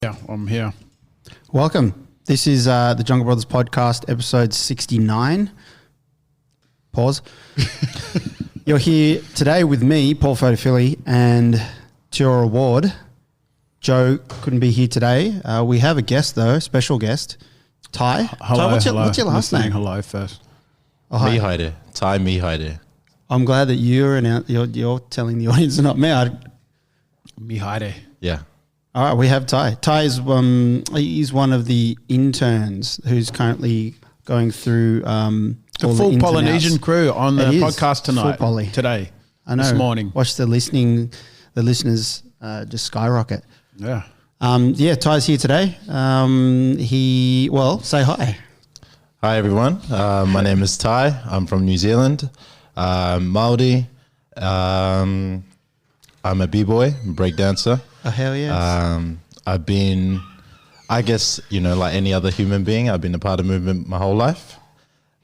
Yeah, I'm here. Welcome. This is the Jungle Brothers podcast, episode 69. Pause. You're here today with me, Paul Photophilie, and to your reward, Joe couldn't be here today. We have a guest, though, special guest, Ty. Hello, Ty, what's your last name? Hello first. Oh, hi. Mihide. Ty Mihide. I'm glad that you're telling the audience and not me. Mihide. Yeah. All right, we have Ty. Ty is he's one of the interns who's currently going through The all full the ins and Polynesian outs. crew on the It is podcast tonight. full poly. Today. I know. This morning. Watch the listeners just skyrocket. Yeah. Ty's here today. Say hi. Hi, everyone. My name is Ty. I'm from New Zealand. Māori. I'm a b-boy, breakdancer. Oh, hell yes. I've been, I guess, like any other human being, I've been a part of movement my whole life.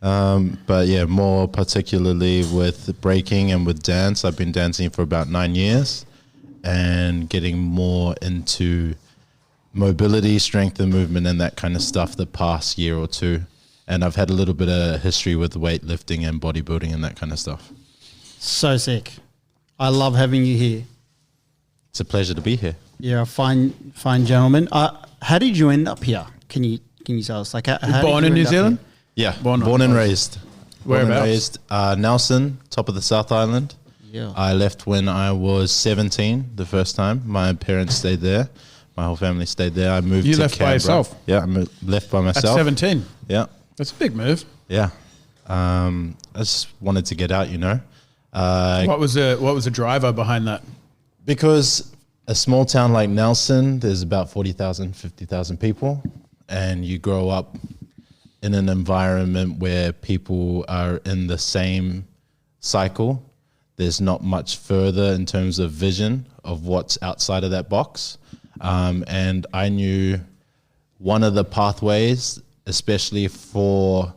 But yeah, more particularly with breaking and with dance, I've been dancing for about 9 years and getting more into mobility, strength and movement and that kind of stuff the past year or two. And I've had a little bit of history with weightlifting and bodybuilding and that kind of stuff. So sick. I love having you here. It's a pleasure to be here. You're a fine gentleman. How did you end up here? Can you tell us? Like, how Born did in you New end up Zealand? here? Yeah, Born and raised. Whereabouts? Nelson, top of the South Island. Yeah. I left when I was 17 the first time. My parents stayed there. My whole family stayed there. I moved You to left by Canberra. yourself? Yeah, I left by At myself. 17. Yeah, That's a big move. yeah. I just wanted to get out, What was the driver behind that? Because a small town like Nelson, there's about 40,000, 50,000 people, and you grow up in an environment where people are in the same cycle. There's not much further in terms of vision of what's outside of that box. And I knew one of the pathways, especially for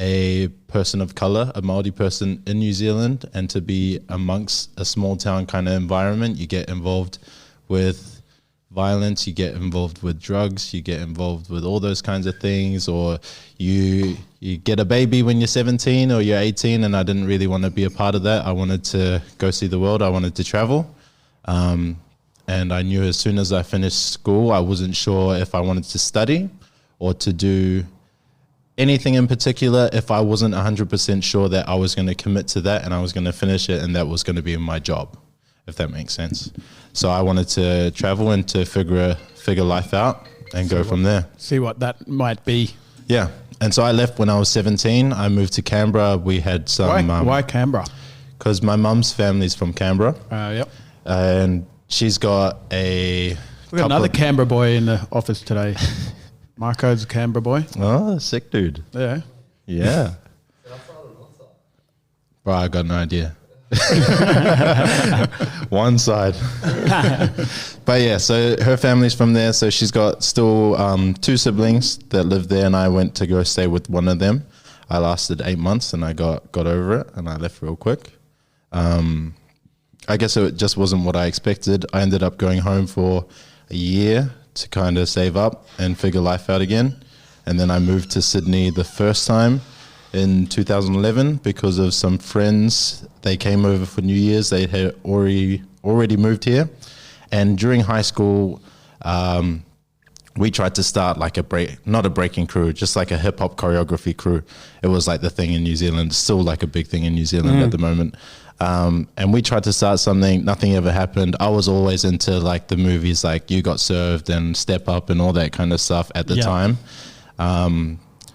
a person of color, a Māori person in New Zealand, and to be amongst a small town kind of environment, you get involved with violence, you get involved with drugs, you get involved with all those kinds of things, or you get a baby when you're 17 or you're 18, and I didn't really want to be a part of that. I wanted to go see the world. I wanted to travel. And I knew as soon as I finished school, I wasn't sure if I wanted to study or to do anything in particular if I wasn't 100% sure that I was going to commit to that and I was going to finish it and that was going to be my job, if that makes sense. So I wanted to travel and to figure life out and go from there. See what that might be. Yeah. And so I left when I was 17. I moved to Canberra. We had some... Why Canberra? Because my mum's family's from Canberra. Yep. And she's got We got another Canberra boy in the office today. Marco's a Canberra boy. Oh, sick dude. Yeah. Yeah. Bro, I got no idea. One side. But yeah, so her family's from there. So she's got still 2 siblings that live there, and I went to go stay with one of them. I lasted 8 months and I got over it and I left real quick. I guess it just wasn't what I expected. I ended up going home for a year to kind of save up and figure life out again. And then I moved to Sydney the first time in 2011 because of some friends. They came over for New Year's. They had already moved here. And during high school, we tried to start like not a breaking crew, just like a hip hop choreography crew. It was like the thing in New Zealand, still like a big thing in New Zealand at the moment. And we tried to start something, nothing ever happened. I was always into like the movies like You Got Served and Step Up and all that kind of stuff at the time.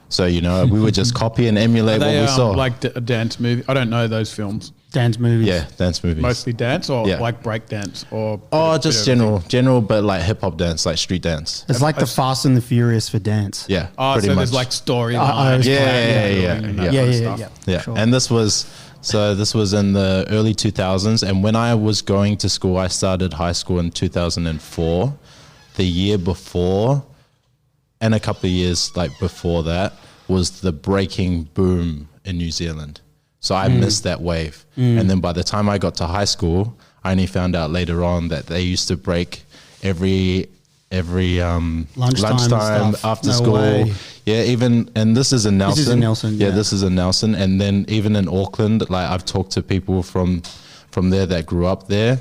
So, we would just copy and emulate what we saw. Like a dance movie? I don't know those films. Dance movies. Yeah, dance movies. Mostly dance or like break dance or... just general, but like hip hop dance, like street dance. It's like the Fast and the Furious for dance. Yeah, pretty much. There's like storylines. Yeah. Sure. And this was in the early 2000s. And when I was going to school, I started high school in 2004. The year before, and a couple of years like before that, was the breaking boom in New Zealand. So I missed that wave. And then by the time I got to high school, I only found out later on that they used to break every every Lunchtime stuff. after No school. way. Yeah, even and this is in Nelson. This is in Nelson, yeah. This is in Nelson, and then even in Auckland, like I've talked to people from there that grew up there.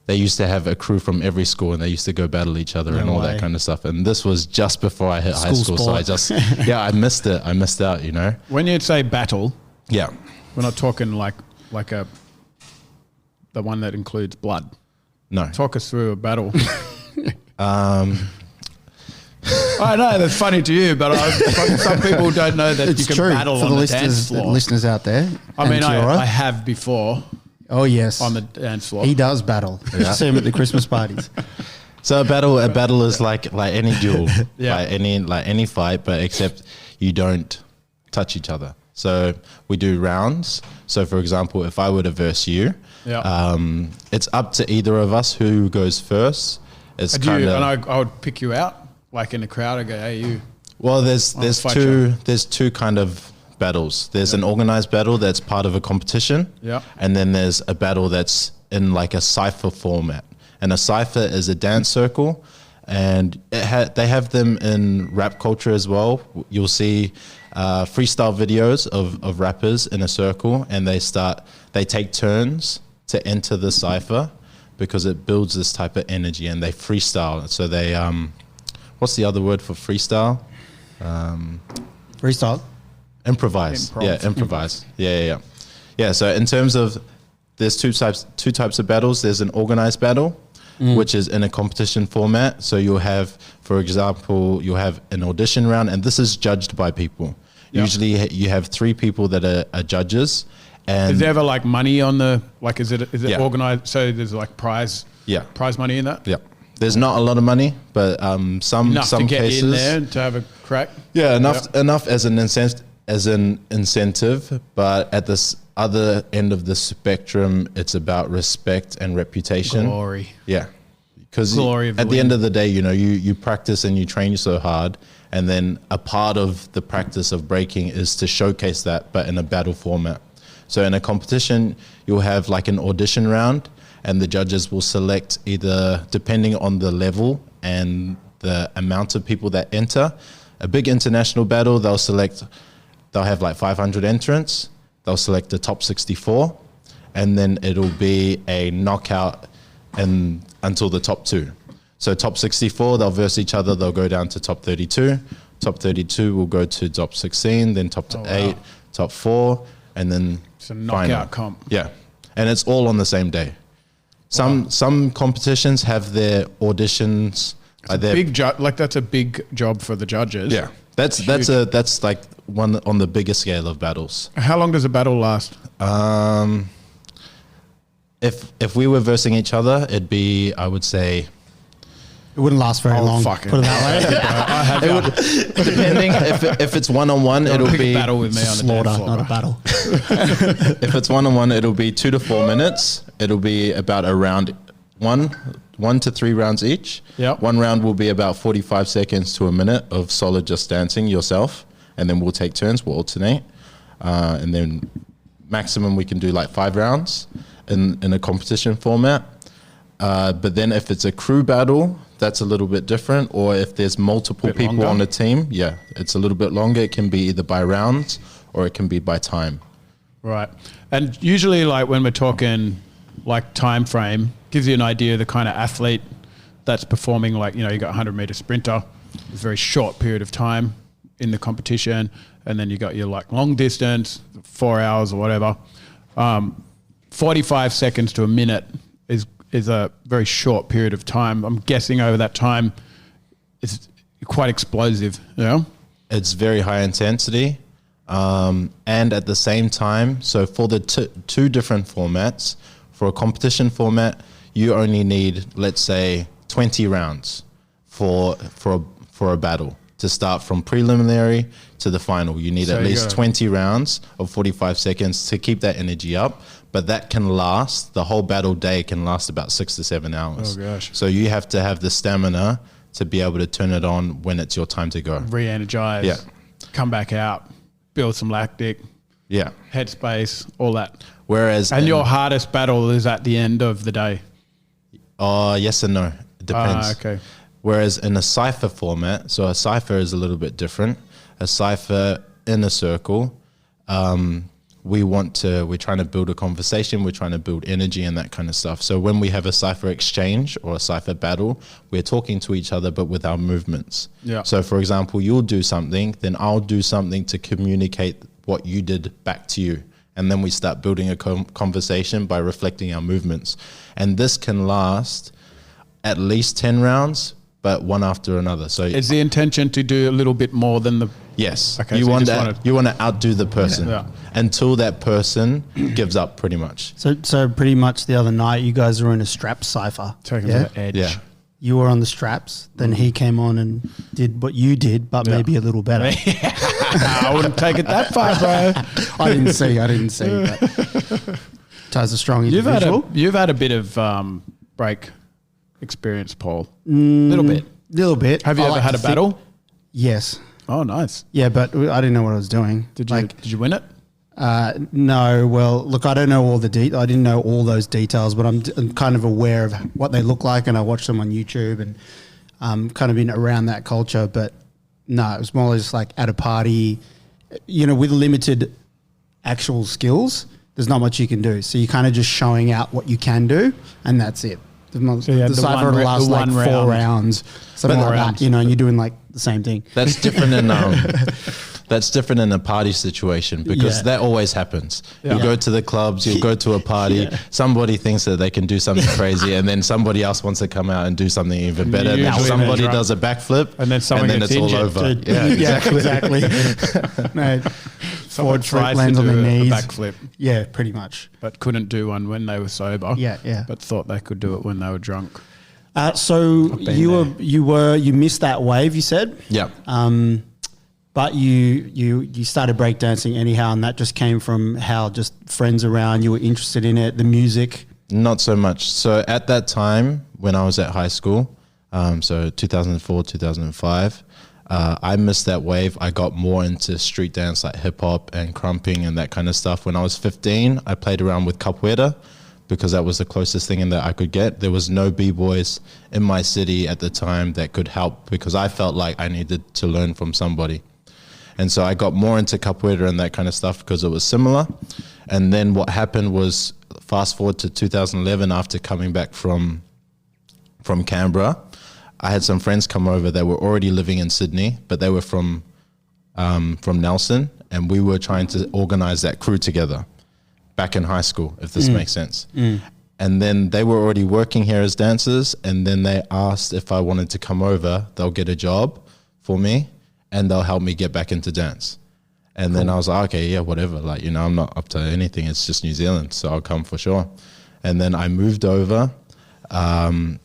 They used to have a crew from every school, and they used to go battle each other and all that kind of stuff. And this was just before I hit high school, so I just I missed it. I missed out, you know. When you say battle, Yeah, we're not talking like the one that includes blood. no. Talk us through a battle. I know that's funny to you, but some people don't know that It's you can true battle for on the the dance floor. listeners out there. I mean, And Tiara. I have before Oh yes, on the dance floor. he does battle. You see him at the Christmas parties. So a battle is like any duel, Yeah. like any fight, but except you don't touch each other. So we do rounds. So for example, if I were to verse you, Yeah. it's up to either of us who goes first. It's kind of, and I would pick you out, like in the crowd. I go, hey, you. well, there's fight two kind of battles. There's an organized battle that's part of a competition, Yeah. and then there's a battle that's in like a cipher format. And a cipher is a dance circle, and they have them in rap culture as well. You'll see freestyle videos of rappers in a circle, and they take turns to enter the cipher because it builds this type of energy, and they freestyle. So they what's the other word for freestyle? Freestyle. Improvise. Improv. Yeah, improvise. Yeah. So in terms of, there's two types of battles. There's an organized battle, which is in a competition format. So you'll have, for example, you'll have an audition round, and this is judged by people. Yeah. Usually you have 3 people that are judges. And Is there ever like money on the, like, is it Yeah. organized? So there's like prize money in that? Yeah. There's not a lot of money, but some Enough to get cases, in there and to have a crack? yeah, enough as an incentive, but at this other end of the spectrum, it's about respect and reputation. Glory. Yeah, because Glory of the at the win. end of the day, you know, you practice and you train so hard, and then a part of the practice of breaking is to showcase that, but in a battle format. So in a competition, you'll have like an audition round, and the judges will select either, depending on the level and the amount of people that enter. A big international battle, they'll have like 500 entrants. They'll select the top 64, and then it'll be a knockout until the top 2. So top 64, they'll verse each other. They'll go down to top 32. Top 32 will go to top 16, then top 8, top 4, and then It's a knockout comp. Yeah, and it's all on the same day. Some competitions have their auditions. That's a big job for the judges. Yeah, that's like one on the bigger scale of battles. How long does a battle last? If we were versing each other, it'd be, I would say, It wouldn't last very long. fuck it. Put it that way. depending if it's one-on-one, it'll Pick be a battle with me on the Slaughter, dance floor. not a battle. if it's one-on-one, it'll be 2 to 4 minutes. It'll be about a round, 1 to 3 rounds each. Yep. One round will be about 45 seconds to a minute of solid just dancing yourself, and then we'll take turns. We'll alternate, and then maximum we can do like 5 rounds in a competition format. But then if it's a crew battle, that's a little bit different. Or if there's multiple people longer. on the team, yeah, it's a little bit longer. It can be either by rounds or it can be by time. Right. And usually, like, when we're talking like time frame, gives you an idea of the kind of athlete that's performing. Like, you know, you got a 100-meter sprinter, it's a very short period of time in the competition, and then you got your like long distance, 4 hours or whatever. 45 seconds to a minute is a very short period of time. I'm guessing over that time, it's quite explosive. You know? It's very high intensity. And at the same time, so for the two different formats, for a competition format, you only need, let's say, 20 rounds for a battle to start from preliminary to the final. You need So at you least gotta- 20 rounds of 45 seconds to keep that energy up. But that can last, the whole battle day can last about 6 to 7 hours. Oh, gosh. So you have to have the stamina to be able to turn it on when it's your time to go. Re-energize, Yeah. come back out, build some lactic, Yeah. headspace, all that. Whereas And your hardest battle is at the end of the day. yes and no. It depends. Okay. Whereas in a cipher format, so a cipher is a little bit different. A cipher in a circle, we're trying to build a conversation, we're trying to build energy and that kind of stuff. So when we have a cipher exchange or a cipher battle, we're talking to each other, but with our movements. Yeah. So for example, you'll do something, then I'll do something to communicate what you did back to you. And then we start building a conversation by reflecting our movements. And this can last at least 10 rounds, but one after another. So Is the intention to do a little bit more than the... yes, Okay, you so want just that. You want to outdo the person Yeah. until that person gives up, pretty much. So pretty much the other night, you guys were in a strap cipher. Taking Yeah? to the edge. Yeah, You were on the straps, then he came on and did what you did, but Yeah. maybe a little better. I wouldn't take it that far, bro. I didn't see. But Ty's a strong individual. You've had a bit of break experience, Paul. Little bit. Little bit. Have you I ever like had to a think- battle? Yes. Oh, nice. Yeah, but I didn't know what I was doing. Did you win it? No. Well, look, I don't know all the I didn't know all those details, but I'm kind of aware of what they look like, and I watch them on YouTube, and kind of been around that culture. But no, it was more just like at a party, with limited actual skills. There's not much you can do, so you're kind of just showing out what you can do, and that's it. So you had The the cipher one will ra- last the like one 4 round. rounds, something Four like rounds. that, and you're doing like the same thing. that's different in a party situation, because Yeah. that always happens. Yeah. You go to the clubs, you go to a party, somebody thinks that they can do something crazy, and then somebody else wants to come out and do something even better. Now Usually somebody they're does a backflip, And then someone and then gets it's all injured. over. Dude, Yeah, exactly. No, Someone forward flip tries lands to on do their a knees. backflip, Yeah, pretty much. but couldn't do one when they were sober. Yeah. But thought they could do it when they were drunk. So been you missed that wave, you said, yeah. but you started breakdancing anyhow, and that just came from how just friends around you were interested in it, the music. Not so much. So at that time, when I was at high school, so 2004, 2005, I missed that wave. I got more into street dance, like hip hop and crumping and that kind of stuff. When I was 15, I played around with capoeira, because that was the closest thing in that I could get. There was no b-boys in my city at the time that could help, because I felt like I needed to learn from somebody. And so I got more into capoeira and that kind of stuff because it was similar. And then what happened was, fast forward to 2011, after coming back from Canberra, I had some friends come over that were already living in Sydney, but they were from Nelson, and we were trying to organize that crew together back in high school, if this makes sense. And then they were already working here as dancers, and then they asked if I wanted to come over. They'll get a job for me, and they'll help me get back into dance. And then I was like, okay, yeah, whatever. Like, I'm not up to anything. It's just New Zealand, so I'll come for sure. And then I moved over, and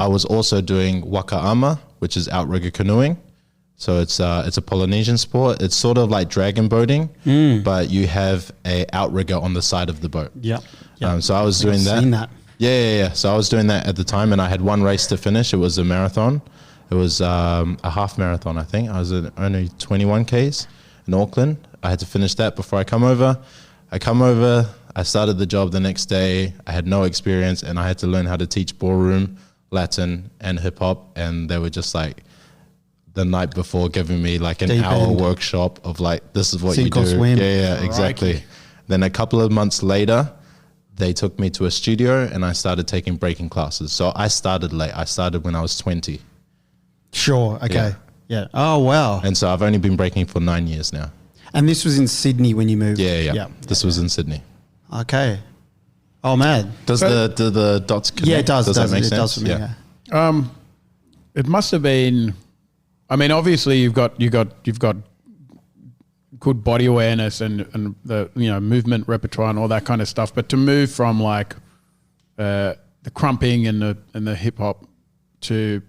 I was also doing wakaama, which is outrigger canoeing. So it's a Polynesian sport. It's sort of like dragon boating, but you have a outrigger on the side of the boat. Yeah. So I was doing that. Seen that. Yeah. So I was doing that at the time, and I had one race to finish. It was a marathon. It was a half marathon, I think. I was at only 21 Ks in Auckland. I had to finish that before I come over. I started the job the next day. I had no experience, and I had to learn how to teach ballroom, Latin, and hip hop. And they were just like, the night before, giving me like an Deep hour end. workship of like, this is what Sink you or do. swim. Yeah, exactly. Crikey. Then a couple of months later, they took me to a studio, and I started taking breaking classes. So I started late. I started when I was 20. Sure. Okay. Yeah. Oh, wow. And so I've only been breaking for 9 years now. And this was in Sydney when you moved? Yeah. This was in Sydney. Okay. Oh, man. Does do the dots connect? Yeah, it does. Does that make It sense? does for me, yeah. It must have been. I mean, obviously you've got good body awareness and the movement repertoire and all that kind of stuff. But to move from like the crumping and the hip hop to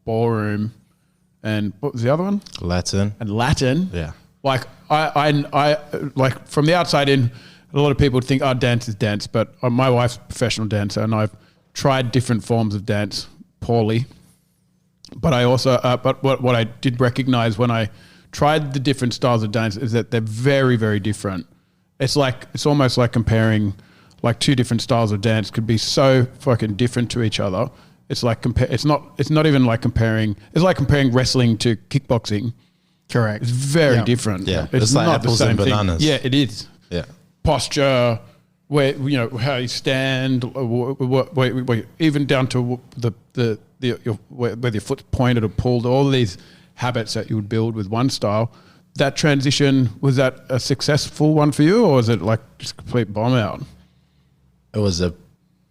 ballroom and what was the other one? Latin. And Latin. Yeah. Like I like from the outside in, a lot of people think, oh, dance is dance, but my wife's a professional dancer, and I've tried different forms of dance poorly. But I also, but what I did recognize when I tried the different styles of dance is that they're very, very different. It's almost like comparing like two different styles of dance could be so fucking different to each other, It's like it's not even like comparing. It's like comparing wrestling to kickboxing. Correct. It's very different. Yeah, it's like not apples the same and bananas. thing. Yeah, it is. Yeah. Posture, where how you stand, even down to whether your foot's pointed or pulled. All these habits that you would build with one style. That transition, was that a successful one for you, or was it like just a complete bomb out? It was a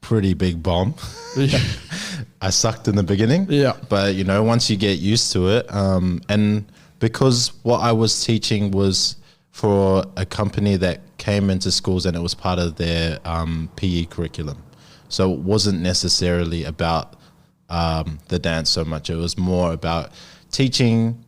pretty big bomb. I sucked in the beginning. Yeah. But, once you get used to it, and because what I was teaching was for a company that came into schools and it was part of their PE curriculum. So it wasn't necessarily about the dance so much. It was more about teaching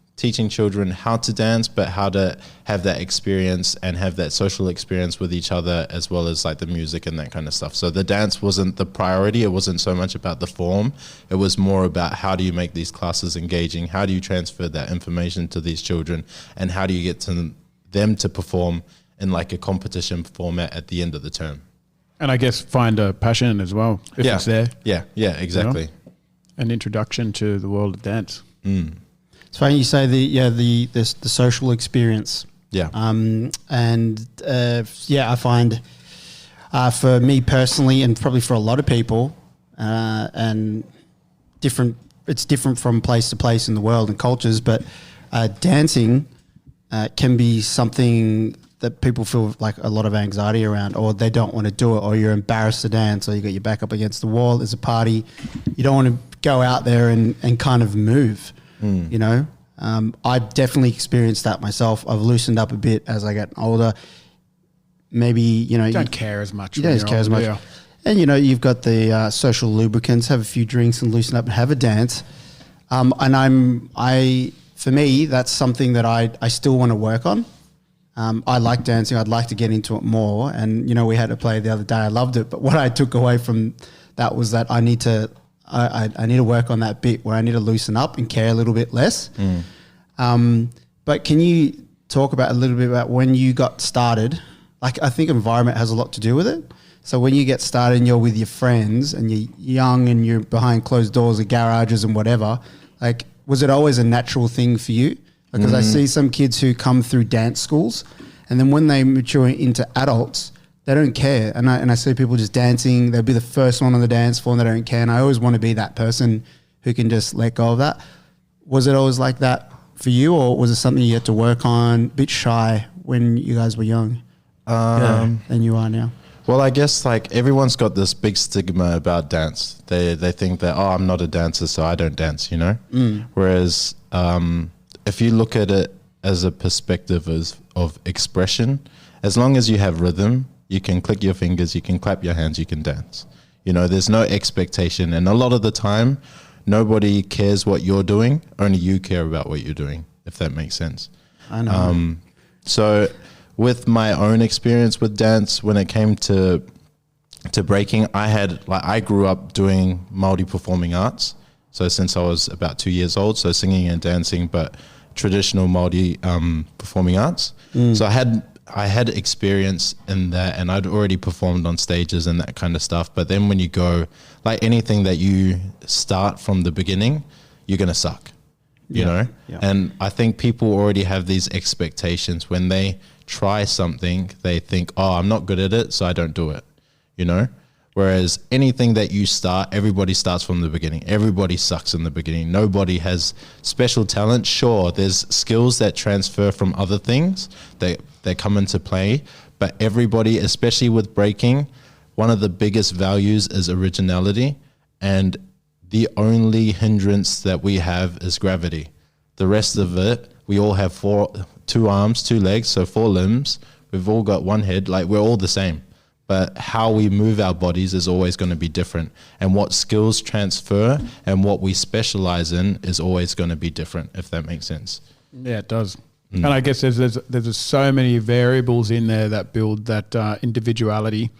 children how to dance, but how to have that experience and have that social experience with each other, as well as like the music and that kind of stuff. So the dance wasn't the priority. It wasn't so much about the form. It was more about how do you make these classes engaging? How do you transfer that information to these children? And how do you get them to perform in like a competition format at the end of the term? And I guess find a passion as well, if it's there. Yeah, exactly. An introduction to the world of dance. It's funny you say the social experience. Yeah. I find for me personally, and probably for a lot of people, and it's different from place to place in the world and cultures, but dancing can be something that people feel like a lot of anxiety around, or they don't want to do it, or you're embarrassed to dance, or you got your back up against the wall. There's a party. You don't want to go out there and kind of move. I definitely experienced that myself. I've loosened up a bit as I get older. Maybe, you don't care as much. You don't care as much. Yeah. And, you've got the social lubricants, have a few drinks and loosen up and have a dance. For me, that's something that I still want to work on. I like dancing. I'd like to get into it more. And, we had a play the other day. I loved it. But what I took away from that was that I need to work on that bit where I need to loosen up and care a little bit less. But can you talk a little bit about when you got started? Like, I think environment has a lot to do with it. So when you get started and you're with your friends and you're young and you're behind closed doors or garages and whatever, like, was it always a natural thing for you? Because I see some kids who come through dance schools and then when they mature into adults, they don't care. And I see people just dancing. They'll be the first one on the dance floor and they don't care. And I always want to be that person who can just let go of that. Was it always like that for you, or was it something you had to work on, a bit shy when you guys were young than you are now? Well, I guess like everyone's got this big stigma about dance. They think that, I'm not a dancer, so I don't dance, Whereas if you look at it as a perspective of expression, as long as you have rhythm, you can click your fingers, you can clap your hands, you can dance. There's no expectation. And a lot of the time, nobody cares what you're doing, only you care about what you're doing, if that makes sense. I know. So with my own experience with dance, when it came to breaking, I grew up doing Māori performing arts. So since I was about 2 years old, so singing and dancing, but traditional Māori performing arts. So I had experience in that, and I'd already performed on stages and that kind of stuff. But then when you go, like anything that you start from the beginning, you're going to suck, you know? Yeah. And I think people already have these expectations. When they try something, they think, I'm not good at it, so I don't do it, Whereas anything that you start, everybody starts from the beginning. Everybody sucks in the beginning. Nobody has special talent. Sure, there's skills that transfer from other things that come into play, but everybody, especially with breaking, one of the biggest values is originality, and the only hindrance that we have is gravity. The rest of it, we all have 2 arms, 2 legs, so 4 limbs. We've all got 1 head, like we're all the same. But how we move our bodies is always going to be different. And what skills transfer and what we specialize in is always going to be different, if that makes sense. Yeah, it does. And I guess there's so many variables in there that build that individuality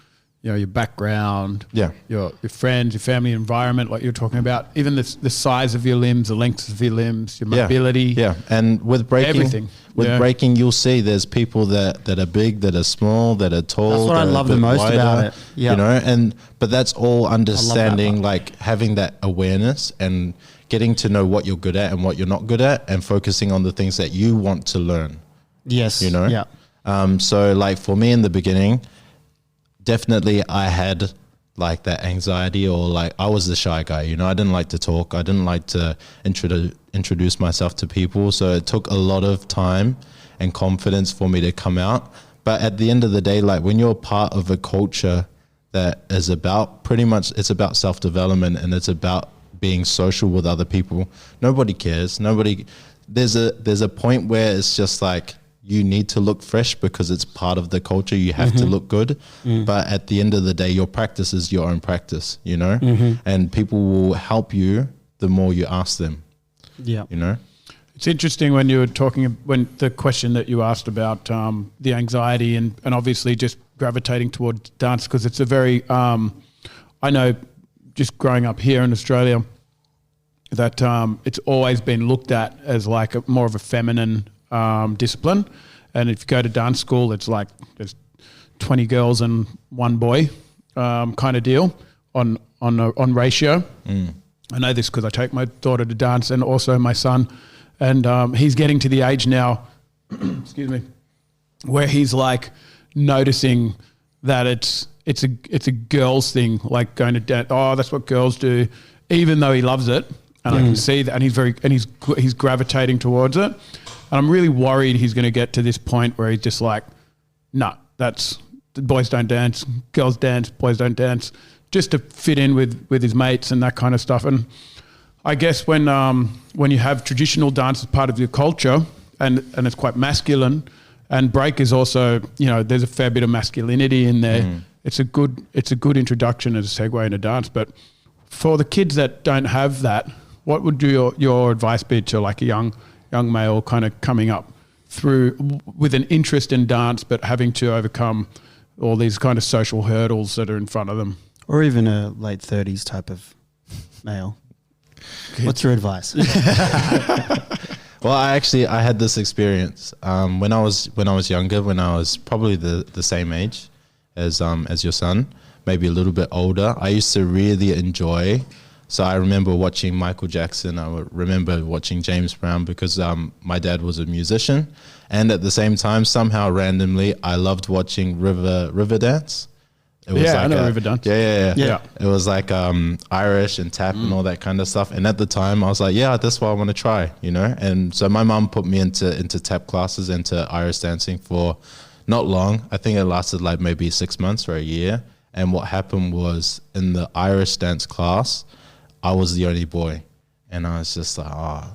you know, your background, Yeah. your friends, your family environment, like you're talking about, even the size of your limbs, the length of your limbs, your mobility. Yeah. And with breaking, everything. breaking, you'll see there's people that are big, that are small, that are tall. That's what I that are love a bit the most wider, about it. Yeah. You know, but that's all understanding, part. like having that awareness and getting to know what you're good at and what you're not good at, and focusing on the things that you want to learn. Yes. You know? Yeah. So like for me in the beginning, definitely I had like that anxiety, or like I was the shy guy, you know, I didn't like to talk. I didn't like to introduce myself to people. So it took a lot of time and confidence for me to come out. But at the end of the day, like when you're part of a culture that is about pretty much, it's about self-development and it's about being social with other people, nobody cares. There's a point where it's just like, you need to look fresh because it's part of the culture. You have to look good. But at the end of the day, your practice is your own practice, you know, and people will help you the more you ask them. Yeah. You know, It's interesting when you were talking, when the question that you asked about the anxiety and obviously just gravitating towards dance, because it's a very, I know just growing up here in Australia that it's always been looked at as like more of a feminine discipline. And if you go to dance school, it's like there's 20 girls and one boy kind of deal on ratio. I know this because I take my daughter to dance and also my son. And he's getting to the age now, excuse me, where he's like noticing that it's a girls thing, like going to dance. Oh, that's what girls do, even though he loves it, and I can see that, and he's gravitating towards it. And I'm really worried he's going to get to this point where he's just like, no, that's boys don't dance, girls dance, boys don't dance, just to fit in with his mates and that kind of stuff. And I guess when you have traditional dance as part of your culture and it's quite masculine, and break is also, you know, there's a fair bit of masculinity in there. It's a good introduction as a segue into dance. But for the kids that don't have that, what would your advice be to like a young male kind of coming up through with an interest in dance, but having to overcome all these kind of social hurdles that are in front of them? Or even a late 30s type of male. What's your advice? well, I had this experience when I was younger, when I was probably the same age as your son, maybe a little bit older. I used to really enjoy. So I remember watching Michael Jackson. I remember watching James Brown because my dad was a musician, and at the same time, somehow randomly, I loved watching river dance. It was I know river dance. Yeah. It was like Irish and tap and all that kind of stuff. And at the time, I was like, yeah, that's what I want to try, you know. And so my mom put me into tap classes, into Irish dancing for not long. I think it lasted like maybe 6 months or a year. And what happened was in the Irish dance class, I was the only boy, and I was just like,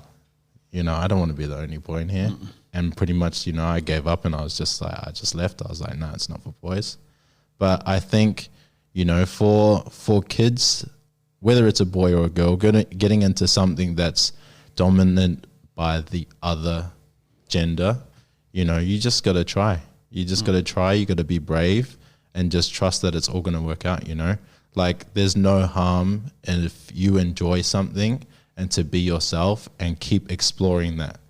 you know, I don't want to be the only boy in here. And pretty much, you know, I gave up, and I was just like, I just left. I was like, no, it's not for boys. But I think, you know, for kids, whether it's a boy or a girl, getting into something that's dominant by the other gender, you know, you just got to try. You just got to try. You got to be brave and just trust that it's all going to work out, you know. Like, there's no harm in if you enjoy something and to be yourself and keep exploring that.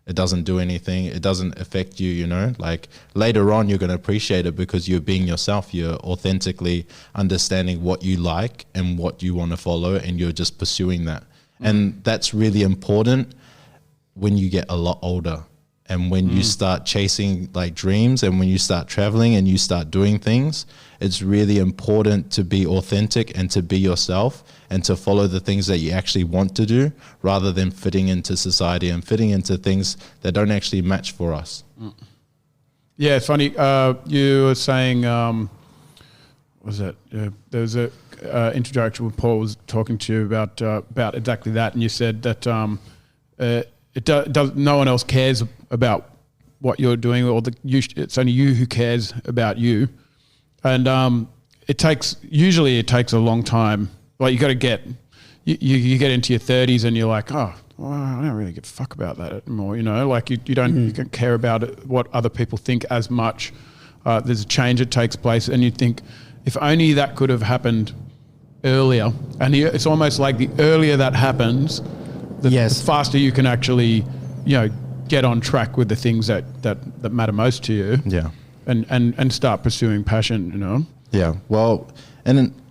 It doesn't do anything. It doesn't affect you, you know. Like, later on, you're going to appreciate it because you're being yourself. You're authentically understanding what you like and what you want to follow, and you're just pursuing that. And that's really important when you get a lot older. And when you start chasing like dreams, and when you start traveling and you start doing things, it's really important to be authentic and to be yourself and to follow the things that you actually want to do, rather than fitting into society and fitting into things that don't actually match for us. Yeah, it's funny. You were saying, what was it? There was a introduction where Paul was talking to you about exactly that, and you said that no one else cares about what you're doing, or it's only you who cares about you. And it takes a long time. Like, you got to get into your 30s and you're like, oh, well, I don't really give a fuck about that anymore. You know, like you don't care about what other people think as much. There's a change that takes place, and you think, if only that could have happened earlier. And it's almost like the earlier that happens, the faster you can actually, get on track with the things that matter most to you. Yeah. And start pursuing passion, Yeah. Well,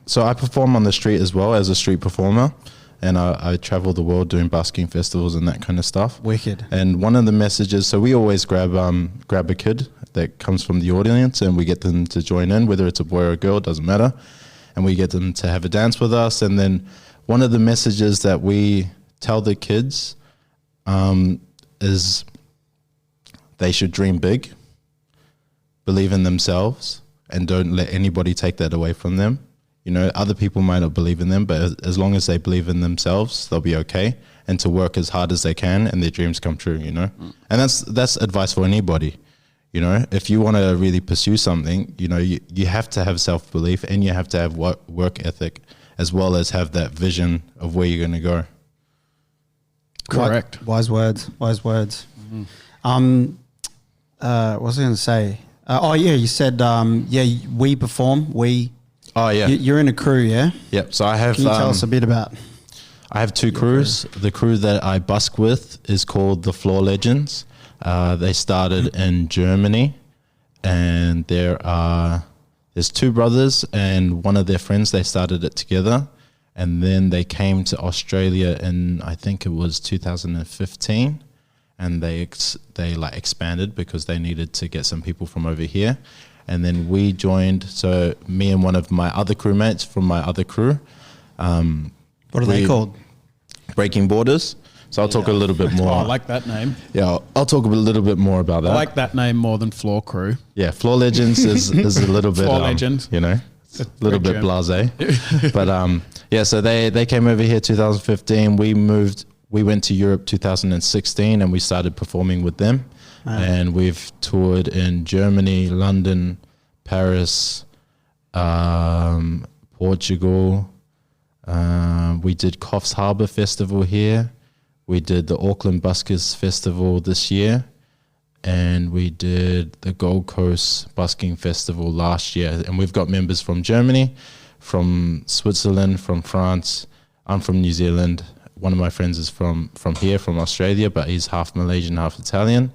so I perform on the street as well as a street performer. And I travel the world doing busking festivals and that kind of stuff. Wicked. And one of the messages, so we always grab a kid that comes from the audience, and we get them to join in, whether it's a boy or a girl, doesn't matter. And we get them to have a dance with us. And then one of the messages that we tell the kids is they should dream big, believe in themselves, and don't let anybody take that away from them. Other people might not believe in them, but as long as they believe in themselves, they'll be okay. And to work as hard as they can, and their dreams come true. And that's advice for anybody. If you want to really pursue something, you have to have self-belief, and you have to have work ethic, as well as have that vision of where you're going to go. Correct. Wise words. Mm-hmm. What was I going to say? You said, we perform. Oh, yeah. You're in a crew, yeah? Yep. So I have... Can you tell us a bit about... I have two crews. The crew that I busk with is called the Floor Legends. They started in Germany, and there's two brothers and one of their friends. They started it together, and then they came to Australia in, I think it was 2015, and they expanded because they needed to get some people from over here. And then we joined, so me and one of my other crewmates from my other crew. What are they called? Breaking Borders. So I'll talk a little bit more. I like that name. Yeah, I'll talk a little bit more about that. I like that name more than Floor Crew. Yeah, Floor Legends is a little bit... Floor Legends. It's a little bit blasé. But so they came over here 2015. We went to Europe 2016, and we started performing with them. And we've toured in Germany, London, Paris, Portugal. We did Coffs Harbour Festival here. We did the Auckland Buskers Festival this year. And we did the Gold Coast Busking Festival last year. And we've got members from Germany, from Switzerland, from France. I'm from New Zealand. One of my friends is from here, from Australia, but he's half Malaysian, half Italian.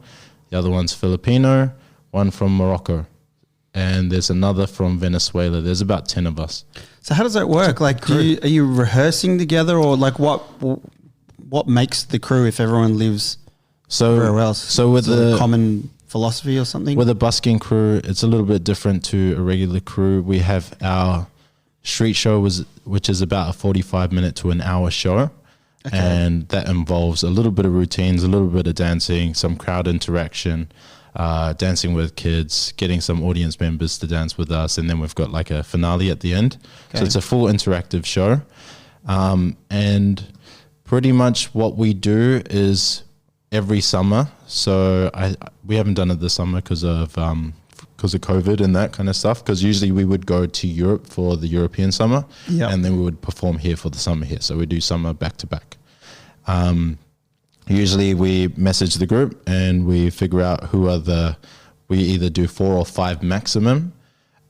The other one's Filipino, one from Morocco, and there's another from Venezuela. There's about 10 of us. So how does that work? Like, are you rehearsing together, or like what makes the crew if everyone lives everywhere else? So with the common philosophy or something? With a busking crew, it's a little bit different to a regular crew. We have our street show, which is about a 45-minute to an hour show. Okay. And that involves a little bit of routines, a little bit of dancing, some crowd interaction, dancing with kids, getting some audience members to dance with us, and then we've got like a finale at the end. Okay. So it's a full interactive show. And pretty much what we do is every summer. So we haven't done it this summer because of COVID and that kind of stuff, because usually we would go to Europe for the European summer, and then we would perform here for the summer here. So we do summer back to back. Usually we message the group and we figure out we either do 4 or 5 maximum,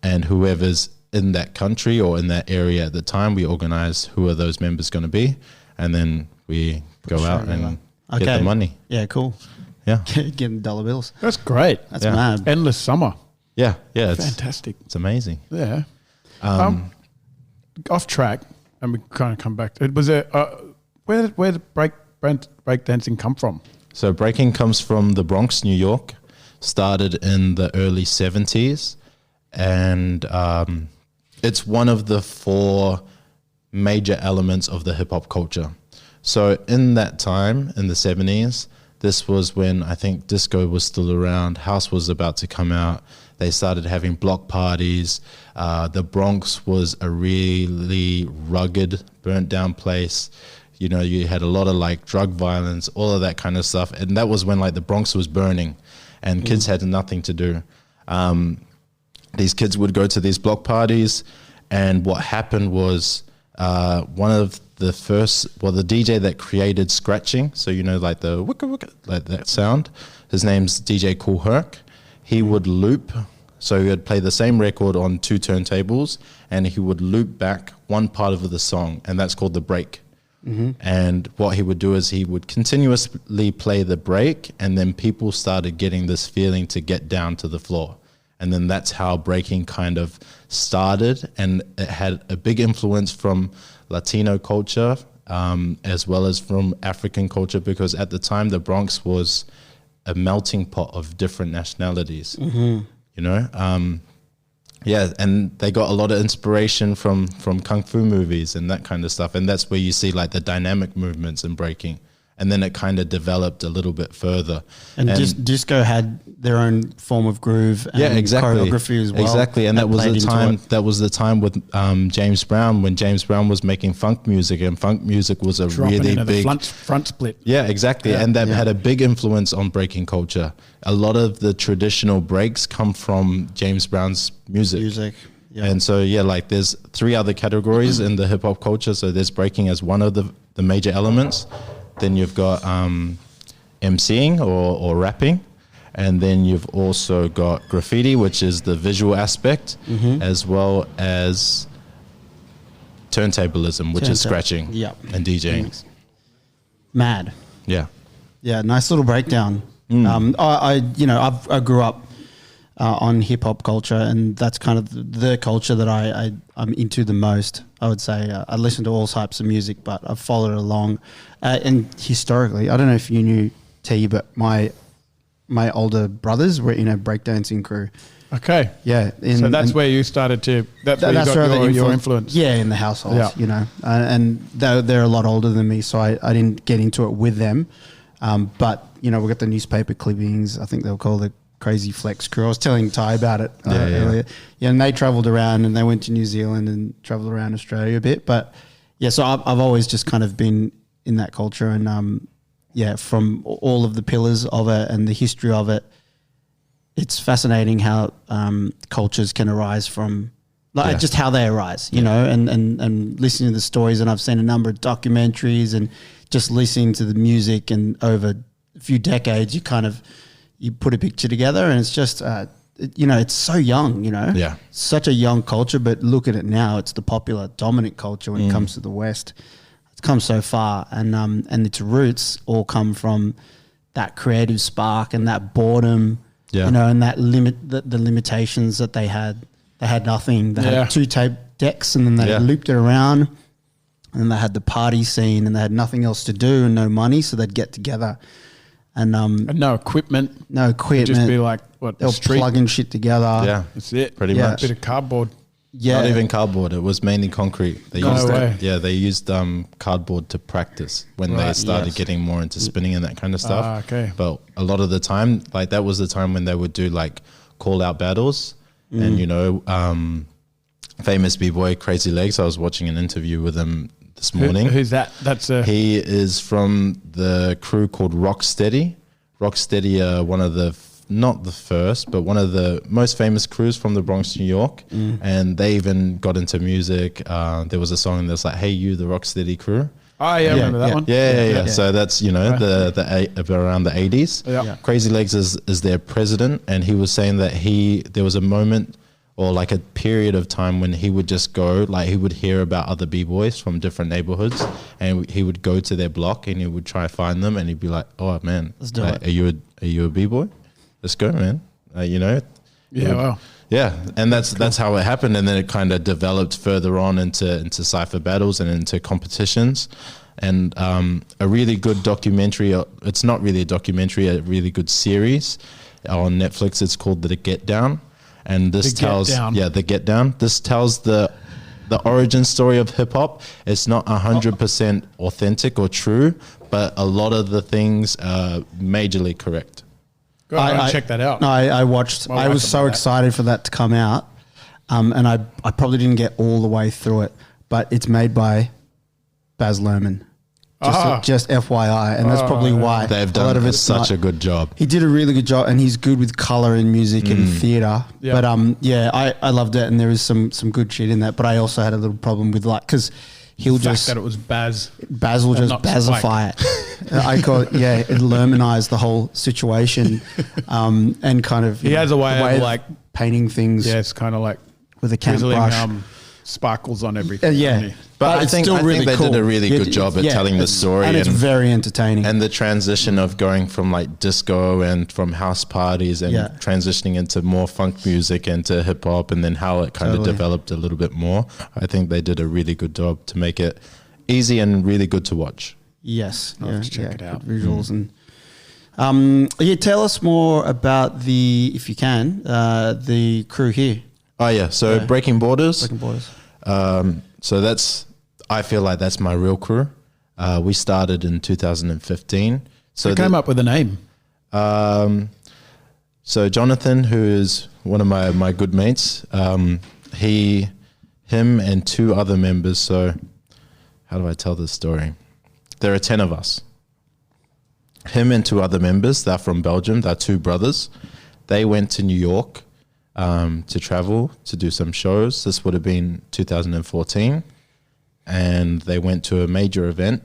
and whoever's in that country or in that area at the time, we organize who are those members going to be, and then we go out and get the money. Yeah, cool. Yeah. Getting dollar bills. That's great. That's mad. Endless summer. Yeah, it's fantastic. It's amazing. Yeah. Off track, and we kind of come back. Was it where did breakdancing come from? So breaking comes from the Bronx, New York. Started in the early 70s, and it's one of the 4 major elements of the hip hop culture. So in that time, in the 70s, this was when I think disco was still around, house was about to come out. They started having block parties. The Bronx was a really rugged, burnt down place. You had a lot of like drug violence, all of that kind of stuff. And that was when like the Bronx was burning and kids had nothing to do. These kids would go to these block parties, and what happened was one of the DJ that created scratching, so like the wicka wicka, like that sound, his name's DJ Kool Herc. He would loop So he would play the same record on 2 turntables, and he would loop back one part of the song, and that's called the break. And what he would do is he would continuously play the break, and then people started getting this feeling to get down to the floor. And then that's how breaking kind of started, and it had a big influence from Latino culture, as well as from African culture, because at the time the Bronx was a melting pot of different nationalities, you know? Yeah, and they got a lot of inspiration from kung fu movies and that kind of stuff. And that's where you see like the dynamic movements in breaking. And then it kind of developed a little bit further. And disco had their own form of groove and choreography as well. Exactly, and that was the time. That was the time with James Brown, when James Brown was making funk music, and funk music was a really big front split. Yeah, exactly, and that had a big influence on breaking culture. A lot of the traditional breaks come from James Brown's music. Yeah. And so like there's 3 other categories in the hip hop culture. So there's breaking as one of the major elements. Then you've got MCing or rapping. And then you've also got graffiti, which is the visual aspect, as well as turntablism, which is scratching and DJing. Mad. Yeah. Yeah, nice little breakdown. I grew up on hip hop culture, and that's kind of the culture that I'm into the most. I would say I listen to all types of music, but I've followed it along. And historically, I don't know if you knew T, but my older brothers were in a breakdancing crew. Okay. Yeah. So that's where you started to. That's where you got your influence. Yeah, in the household. You know, and they're a lot older than me, so I didn't get into it with them. But we got the newspaper clippings. I think they were called the Crazy Flex Crew. I was telling Ty about it earlier. Yeah, and they travelled around, and they went to New Zealand and travelled around Australia a bit. But so I've always just kind of been in that culture, and from all of the pillars of it and the history of it, it's fascinating how cultures can arise from just how they arise, you know, and listening to the stories. And I've seen a number of documentaries and just listening to the music, and over a few decades, you put a picture together, and it's just, it's so young, such a young culture, but look at it now. It's the popular dominant culture when it comes to the West. It's come so far, and its roots all come from that creative spark and that boredom, and that the limitations that they had. They had nothing. They had 2 tape decks, and then they looped it around, and then they had the party scene, and they had nothing else to do and no money, so they'd get together. And no equipment. No equipment. Just be like, they were plugging shit together. Yeah. That's it. Pretty much. A bit of cardboard. Yeah. Not even cardboard. It was mainly concrete. They used cardboard to practice when they started getting more into spinning and that kind of stuff. Okay. But a lot of the time, like that was the time when they would do like call out battles, and famous b-boy Crazy Legs. I was watching an interview with him this morning. Who's that? He is from the crew called Rocksteady. Rocksteady are one of the not the first, but one of the most famous crews from the Bronx, New York. And they even got into music. There was a song that's like, "Hey You, the Rocksteady Crew." Oh yeah, I remember that one. Yeah. So that's the around the 80s. Yeah. Crazy Legs is their president, and he was saying that there was a moment or like a period of time when he would just go, like he would hear about other b-boys from different neighborhoods, and he would go to their block and he would try to find them, and he'd be like, "Oh man, let's do it. Are you a b-boy? Let's go, man." Wow. Yeah, and that's how it happened, and then it kind of developed further on into cypher battles and into competitions. And a really good documentary, it's not really a documentary, a really good series on Netflix. It's called The Get Down, and this tells The Get Down. This tells the origin story of hip hop. It's not 100% authentic or true, but a lot of the things are majorly correct. Go ahead, check that out. No, I watched. I was so excited for that to come out, and I probably didn't get all the way through it, but it's made by Baz Luhrmann. Just FYI, and that's probably why they've done such a good job. He did a really good job, and he's good with color and music and theater. Yeah. But I loved it, and there is some good shit in that. But I also had a little problem with because he'll just that it was Baz. Baz will just Bazify it. I call it it Luhrmannize the whole situation, and kind of he has a way of like painting things Yeah, it's kind of like with a camp drizzling brush. Sparkles on everything. Yeah. But I it's think still really they cool. did a really Yeah, good job at yeah, telling the story, and it's very entertaining. and the transition of going from like disco and from house parties and Yeah. transitioning into more funk music and to hip hop, and then how it kind Totally. of developed a little bit more. I think they did a really good job to make it easy and really good to watch. Yes, I'll yeah, have to check it good out. visuals and. Yeah, tell us more about if you can, the crew here. Oh yeah, so Yeah. Breaking Borders. Breaking Borders. So I feel like that's my real crew. We started in 2015. So Who came up with the name? So Jonathan, who is one of my good mates, him and two other members. So how do I tell this story? There are 10 of us. Him and two other members, they're from Belgium. They're two brothers. They went to New York to travel, to do some shows. This would have been 2014. And they went to a major event.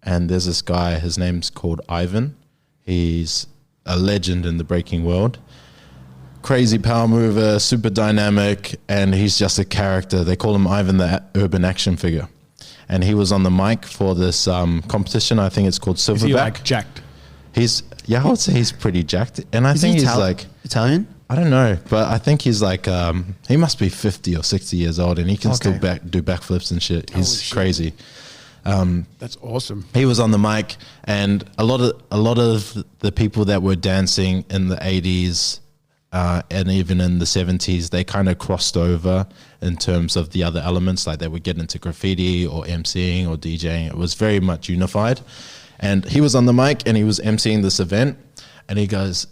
And there's this guy, his name's called Ivan. He's a legend in the breaking world. Crazy power mover, super dynamic, and he's just a character. They call him Ivan the urban action figure. And he was on the mic for this competition. I think it's called Silverback. Is he like jacked? I would say he's pretty jacked. And I Is think he he's like, Italian? I don't know, but I think he's like, he must be 50 or 60 years old, and he can still Okay. do backflips and shit. He's Holy shit. crazy. That's awesome. He was on the mic, and a lot of the people that were dancing in the 80s and even in the 70s, they kind of crossed over in terms of the other elements, like they would get into graffiti or MCing or DJing. It was very much unified. And he was on the mic and he was MCing this event, and he goes,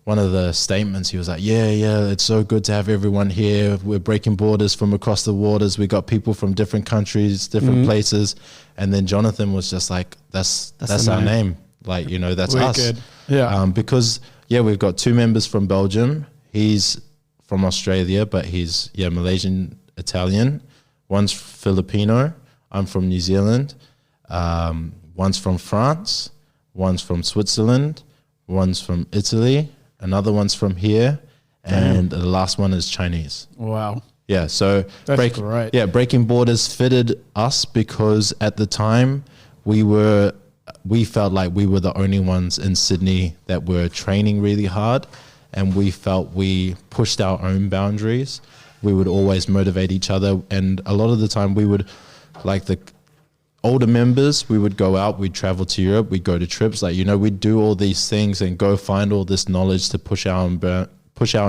one of the statements, he was like, yeah, it's so good to have everyone here. We're breaking borders from across the waters. We got people from different countries, different places. And then Jonathan was just like, that's the our name. name. Like, that's us. Wicked. Yeah. Because, we've got two members from Belgium. He's from Australia, but he's, Malaysian, Italian. One's Filipino. I'm from New Zealand. One's from France. One's from Switzerland. One's from Italy. Another one's from here, and the last one is Chinese. Wow. Yeah, so That's great. Yeah, Breaking Borders fitted us because at the time we felt like we were the only ones in Sydney that were training really hard, and we felt we pushed our own boundaries. We would always motivate each other, and a lot of the time we would, like the older members, we would go out, we'd travel to Europe, we'd go to trips, we'd do all these things and go find all this knowledge to push our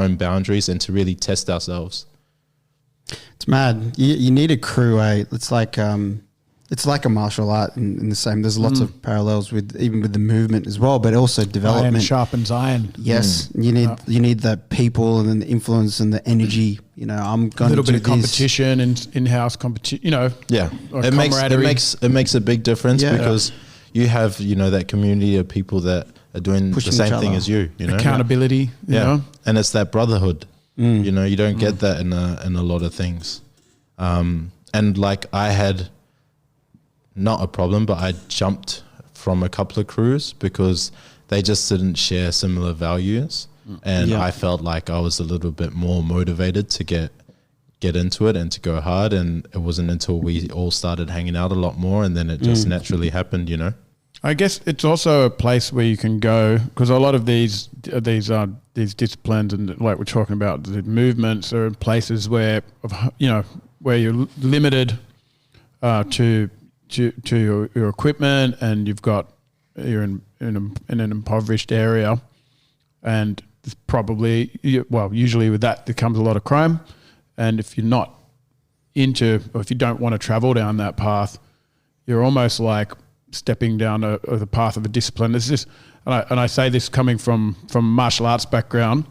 own boundaries and to really test ourselves. It's mad. You need a crew, eh? It's like a martial art in the same. There's lots of parallels with the movement as well, but also Iron development. sharpens iron. Yes, you need the people and then the influence and the energy. I'm going A little to bit do of this. competition and in-house competition, Yeah, or it camaraderie. makes a big difference Yeah. because you have that community of people that are doing Pushing the same each thing other. as you. accountability. You know? And it's that brotherhood. You don't get that in a lot of things. And like I had not a problem, but I jumped from a couple of crews because they just didn't share similar values. And Yeah. I felt like I was a little bit more motivated to get into it and to go hard. And it wasn't until we all started hanging out a lot more, and then it just naturally happened, I guess it's also a place where you can go, because a lot of these disciplines and like we're talking about the movements are in places where where you're limited to your equipment, and you're in an impoverished area, and there's probably usually with that there comes a lot of crime, and if you're not or if you don't want to travel down that path, you're almost like stepping down the path of a discipline. It's just, and I say this coming from martial arts background,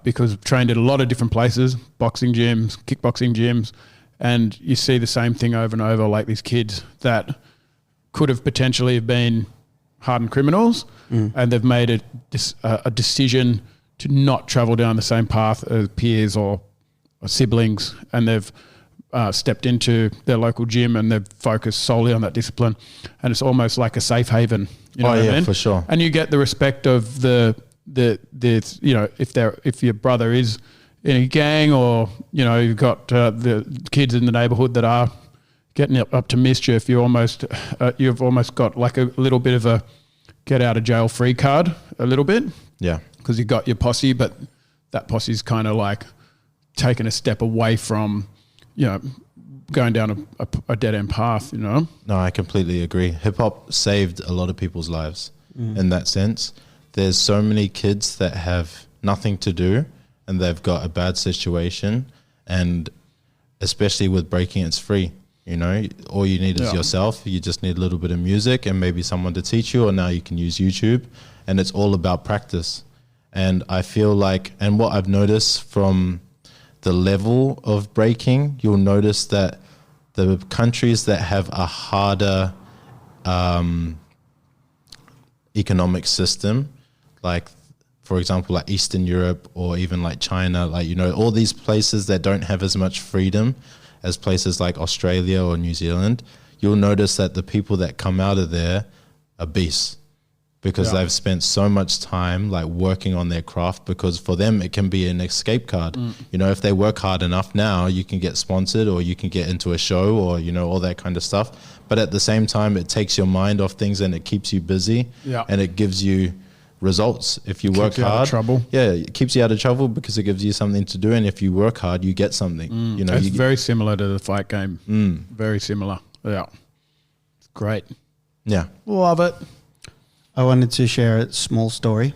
because I've trained at a lot of different places, boxing gyms, kickboxing gyms, and you see the same thing over and over, like these kids that could have potentially have been hardened criminals, and they've made a decision to not travel down the same path as peers or siblings, and they've stepped into their local gym and they've focused solely on that discipline, and it's almost like a safe haven. You know what I mean? For sure. And you get the respect of the there's if your brother is in a gang, or you've got the kids in the neighbourhood that are getting up to mischief, you've almost got like a little bit of a get out of jail free card, a little bit. Yeah. Because you got your posse, but that posse's kind of like taking a step away from, going down a dead end path, No, I completely agree. Hip hop saved a lot of people's lives in that sense. There's so many kids that have nothing to do and they've got a bad situation, and especially with breaking, it's free. All you need is yourself. You just need a little bit of music and maybe someone to teach you, or now you can use YouTube, and it's all about practice. And I feel like, and what I've noticed from the level of breaking, you'll notice that the countries that have a harder economic system, like for example, like Eastern Europe or even like China, all these places that don't have as much freedom as places like Australia or New Zealand, you'll notice that the people that come out of there are beasts, because they've spent so much time like working on their craft, because for them it can be an escape card. If they work hard enough now, you can get sponsored or you can get into a show or all that kind of stuff, but at the same time it takes your mind off things and it keeps you busy, and it gives you results. If you work hard, it keeps you out of trouble because it gives you something to do, and if you work hard you get something. It's very similar to the fight game. Very similar. It's great. Love it. I wanted to share a small story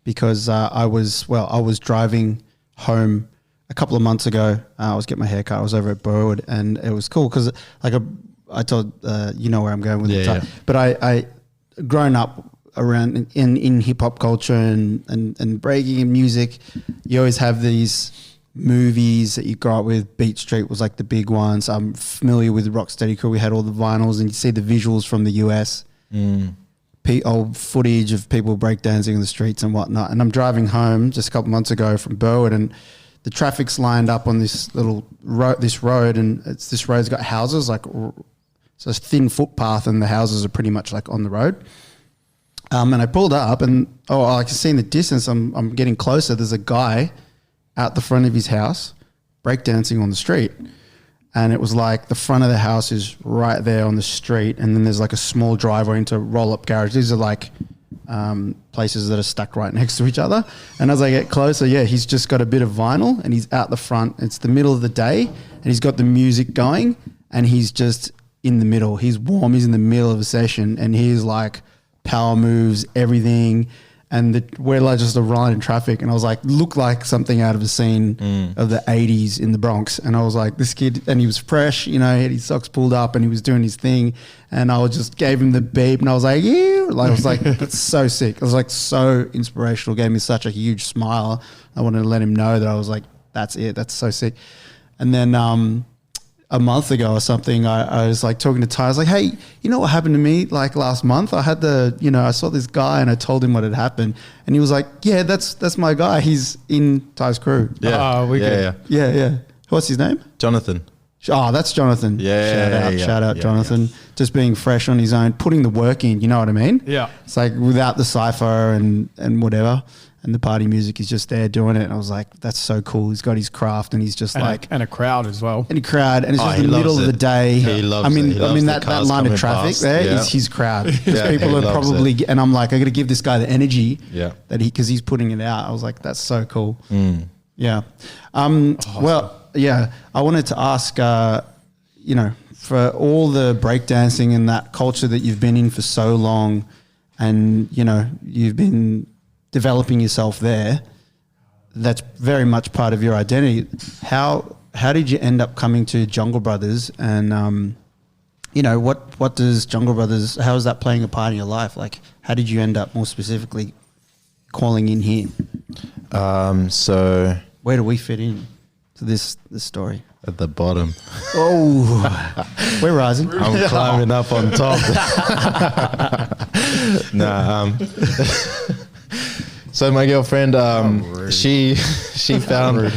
because I was driving home a couple of months ago. I was getting my hair cut. I was over at Burwood, and it was cool because I told where I'm going with it. But I grown up around in hip hop culture and breaking and music. You always have these movies that you grow up with. Beat Street was like the big ones. I'm familiar with Rocksteady Crew. We had all the vinyls, and you see the visuals from the US. Old footage of people breakdancing in the streets and whatnot. And I'm driving home just a couple months ago from Burwood, and the traffic's lined up on this little road, and this road's got houses, like so it's a thin footpath, and the houses are pretty much like on the road. And I pulled up, and I can see in the distance, I'm getting closer. There's a guy out the front of his house breakdancing on the street. And it was like the front of the house is right there on the street, and then there's like a small driveway into a roll-up garage. These are like places that are stuck right next to each other. And as I get closer, he's just got a bit of vinyl, and he's out the front. It's the middle of the day, and he's got the music going, and he's just in the middle. He's warm. He's in the middle of a session, and he's like power moves, everything. And we're like just a ride in traffic, and I was like, looked like something out of a scene of the 80s in the Bronx. And I was like, this kid, and he was fresh, he had his socks pulled up and he was doing his thing. And I just gave him the beep, and I was like, yeah, I was like, that's so sick. I was like, so inspirational, gave me such a huge smile. I wanted to let him know that I was like, that's it, that's so sick. And then a month ago or something, I was like talking to Ty. I was like, hey, you know what happened to me like last month? I had I saw this guy, and I told him what had happened, and he was like, yeah, that's my guy. He's in Ty's crew. Yeah. What's his name? Jonathan. Oh, that's Jonathan. Shout out Jonathan. Just being fresh on his own, putting the work in, you know what I mean? Yeah. It's like without the cypher and whatever. And the party music is just there doing it. And I was like, that's so cool. He's got his craft, and he's just and a crowd as well. And a crowd. And it's just in the middle of the day. He loves it. I mean that line of traffic there is his crowd. People are probably, and I'm like, I got to give this guy the energy that because he's putting it out. I was like, that's so cool. Yeah. I wanted to ask, for all the breakdancing and that culture that you've been in for so long, and, you've been developing yourself there, that's very much part of your identity. How did you end up coming to Jungle Brothers, and what does Jungle Brothers, how is that playing a part in your life? Like, how did you end up more specifically calling in here? So where do we fit in to this story? At the bottom. Oh, we're rising. I'm climbing up on top. So my girlfriend, she found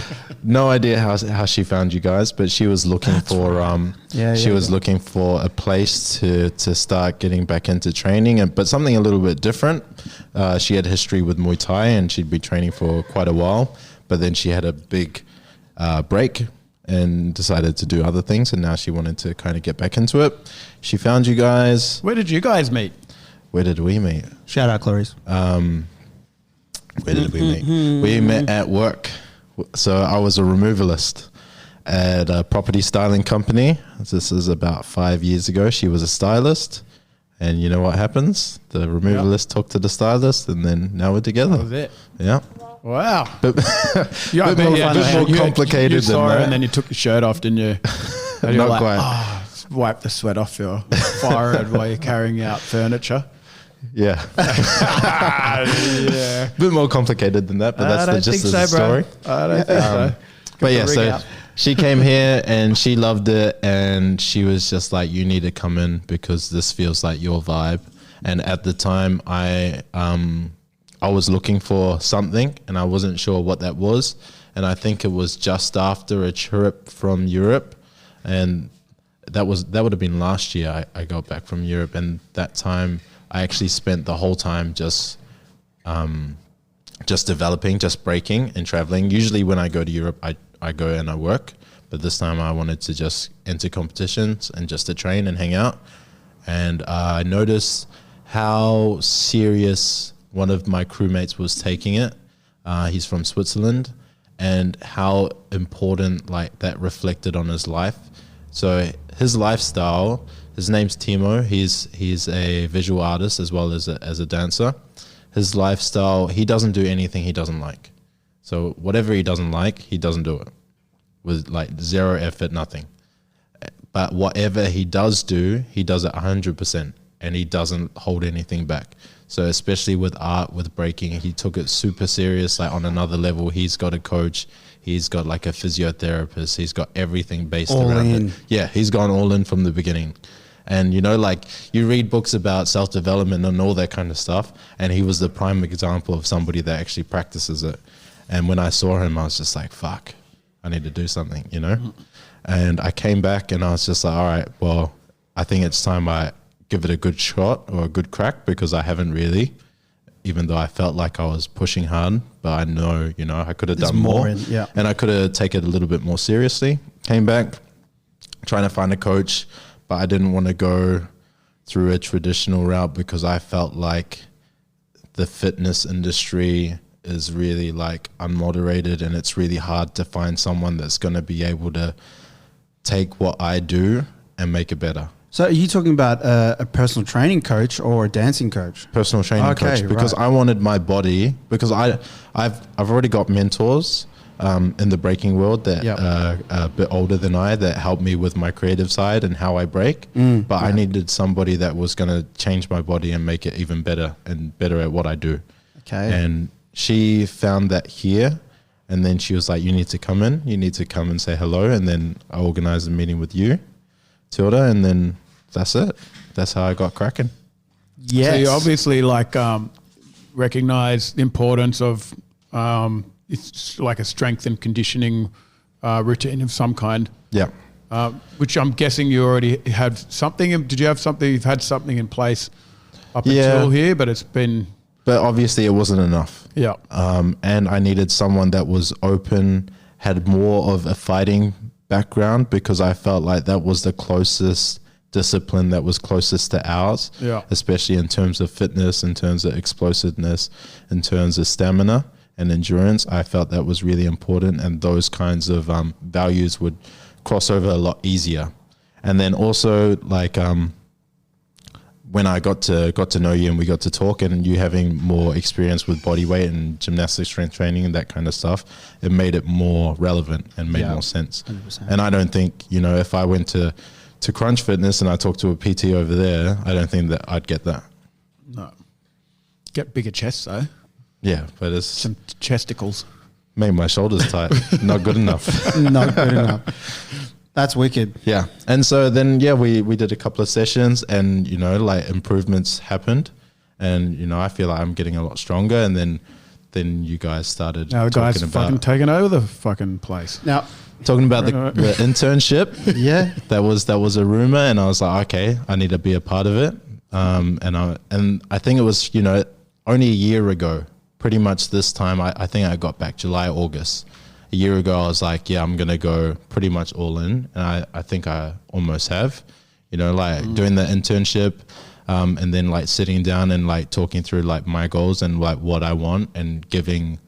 no idea how she found you guys, but she was looking looking for a place to start getting back into training, but something a little bit different. She had history with Muay Thai and she'd been training for quite a while, but then she had a big break and decided to do other things, and now she wanted to kind of get back into it. She found you guys. Where did you guys meet? Where did we meet? Shout out, Clarice. Where did we meet? We met at work. So I was a removalist at a property styling company. This is about 5 years ago. She was a stylist. And you know what happens? The removalist talked to the stylist, and then now we're together. That was it. Yeah. Wow. But Yeah, bit more complicated you than saw her that. and then you took your shirt off, didn't you? And you're Not like, quite. "Oh, wipe the sweat off your forehead while you're carrying out furniture." Yeah. Yeah. Bit more complicated than that, but that's the gist of the story. I don't think so. But yeah, the rig so out. she came here and she loved it, and she was just like, you need to come in because this feels like your vibe. And at the time I was looking for something and I wasn't sure what that was. And I think it was just after a trip from Europe, and that would have been last year. I got back from Europe, and that time I actually spent the whole time just developing, just breaking and traveling. Usually when I go to Europe, I go and I work, but this time I wanted to just enter competitions and just to train and hang out. And I noticed how serious one of my crewmates was taking it. He's from Switzerland, and how important like that reflected on his life. So his lifestyle, his name's Timo. He's a visual artist as well as a dancer. His lifestyle, he doesn't do anything he doesn't like. So whatever he doesn't like, he doesn't do it with like zero effort, nothing. But whatever he does do, he does it 100%, and he doesn't hold anything back. So especially with art, with breaking, he took it super serious, like on another level. He's got a coach. He's got like a physiotherapist. He's got everything based All around in. it. Yeah, he's gone all in from the beginning. And you know, like you read books about self-development and all that kind of stuff, and he was the prime example of somebody that actually practices it. And when I saw him, I was just like, fuck, I need to do something, you know? And I came back and I was just like, all right, well, I think it's time I give it a good shot or a good crack, because I haven't really, even though I felt like I was pushing hard, but I know, you know, I could have done more. Yeah. And I could have taken it a little bit more seriously. Came back, trying to find a coach, but I didn't want to go through a traditional route because I felt like the fitness industry is really like unmoderated, and it's really hard to find someone that's going to be able to take what I do and make it better. So are you talking about a personal training coach or a dancing coach? Personal training coach, because I wanted my body, because I've already got mentors in the breaking world that are a bit older than I, that helped me with my creative side and how I break. But I needed somebody that was going to change my body and make it even better and better at what I do. Okay. And she found that here, and then she was like, you need to come in, you need to come and say hello. And then I organized a meeting with you, Tilda, and then that's it. That's how I got cracking. Yes. So you obviously like recognize the importance of it's like a strength and conditioning routine of some kind. Yeah. Which I'm guessing you already had something. Did you have something? You've had something in place up until here, but it's been. But obviously it wasn't enough. Yeah. And I needed someone that was open, had more of a fighting background, because I felt like that was the closest discipline that was closest to ours. Yeah. Especially in terms of fitness, in terms of explosiveness, in terms of stamina and endurance. I felt that was really important, and those kinds of values would cross over a lot easier. And then also like when I got to know you and we got to talk, and you having more experience with body weight and gymnastics, strength training and that kind of stuff, it made it more relevant and made more sense. 100%. And I don't think, you know, if I went to Crunch Fitness and I talked to a PT over there, I don't think that I'd get that. No. Get bigger chests though. Yeah, but it's Some chesticles. made my shoulders tight. Not good enough. Not good enough. That's wicked. Yeah. And so then, we did a couple of sessions, and, you know, like improvements happened, and, you know, I feel like I'm getting a lot stronger. And then then you guys started Now the guy's talking fucking about taking over the fucking place. Now, the internship. yeah, That was a rumor, and I was like, okay, I need to be a part of it. And I think it was, only a year ago, pretty much this time. I think I got back July, August. A year ago, I was like, yeah, I'm gonna go pretty much all in, and I think I almost have. Doing the internship, and then like sitting down and like talking through like my goals and like what I want, and giving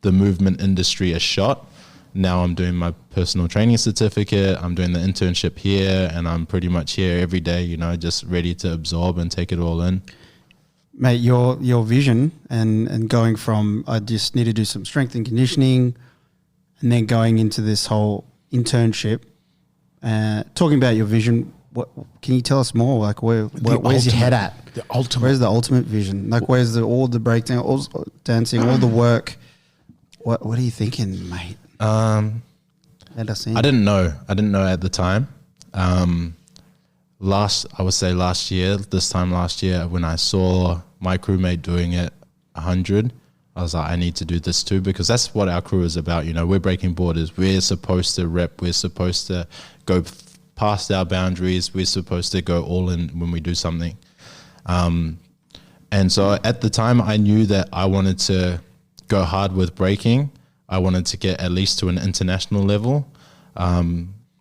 the movement industry a shot. Now I'm doing my personal training certificate. I'm doing the internship here, and I'm pretty much here every day, just ready to absorb and take it all in. mate, your vision and going from I just need to do some strength and conditioning, and then going into this whole internship, talking about your vision. What can you tell us more? Like where's your head at? The ultimate. Where's the ultimate vision? Like where's all the breakdown, all dancing, all the work? What are you thinking, mate? Let us in. I didn't know at the time. Last year, this time last year, when I saw my crewmate doing it 100, I was like, I need to do this too, because that's what our crew is about. We're breaking borders. We're supposed to rep. We're supposed to go past our boundaries. We're supposed to go all in when we do something. And so at the time, I knew that I wanted to go hard with breaking. I wanted to get at least to an international level.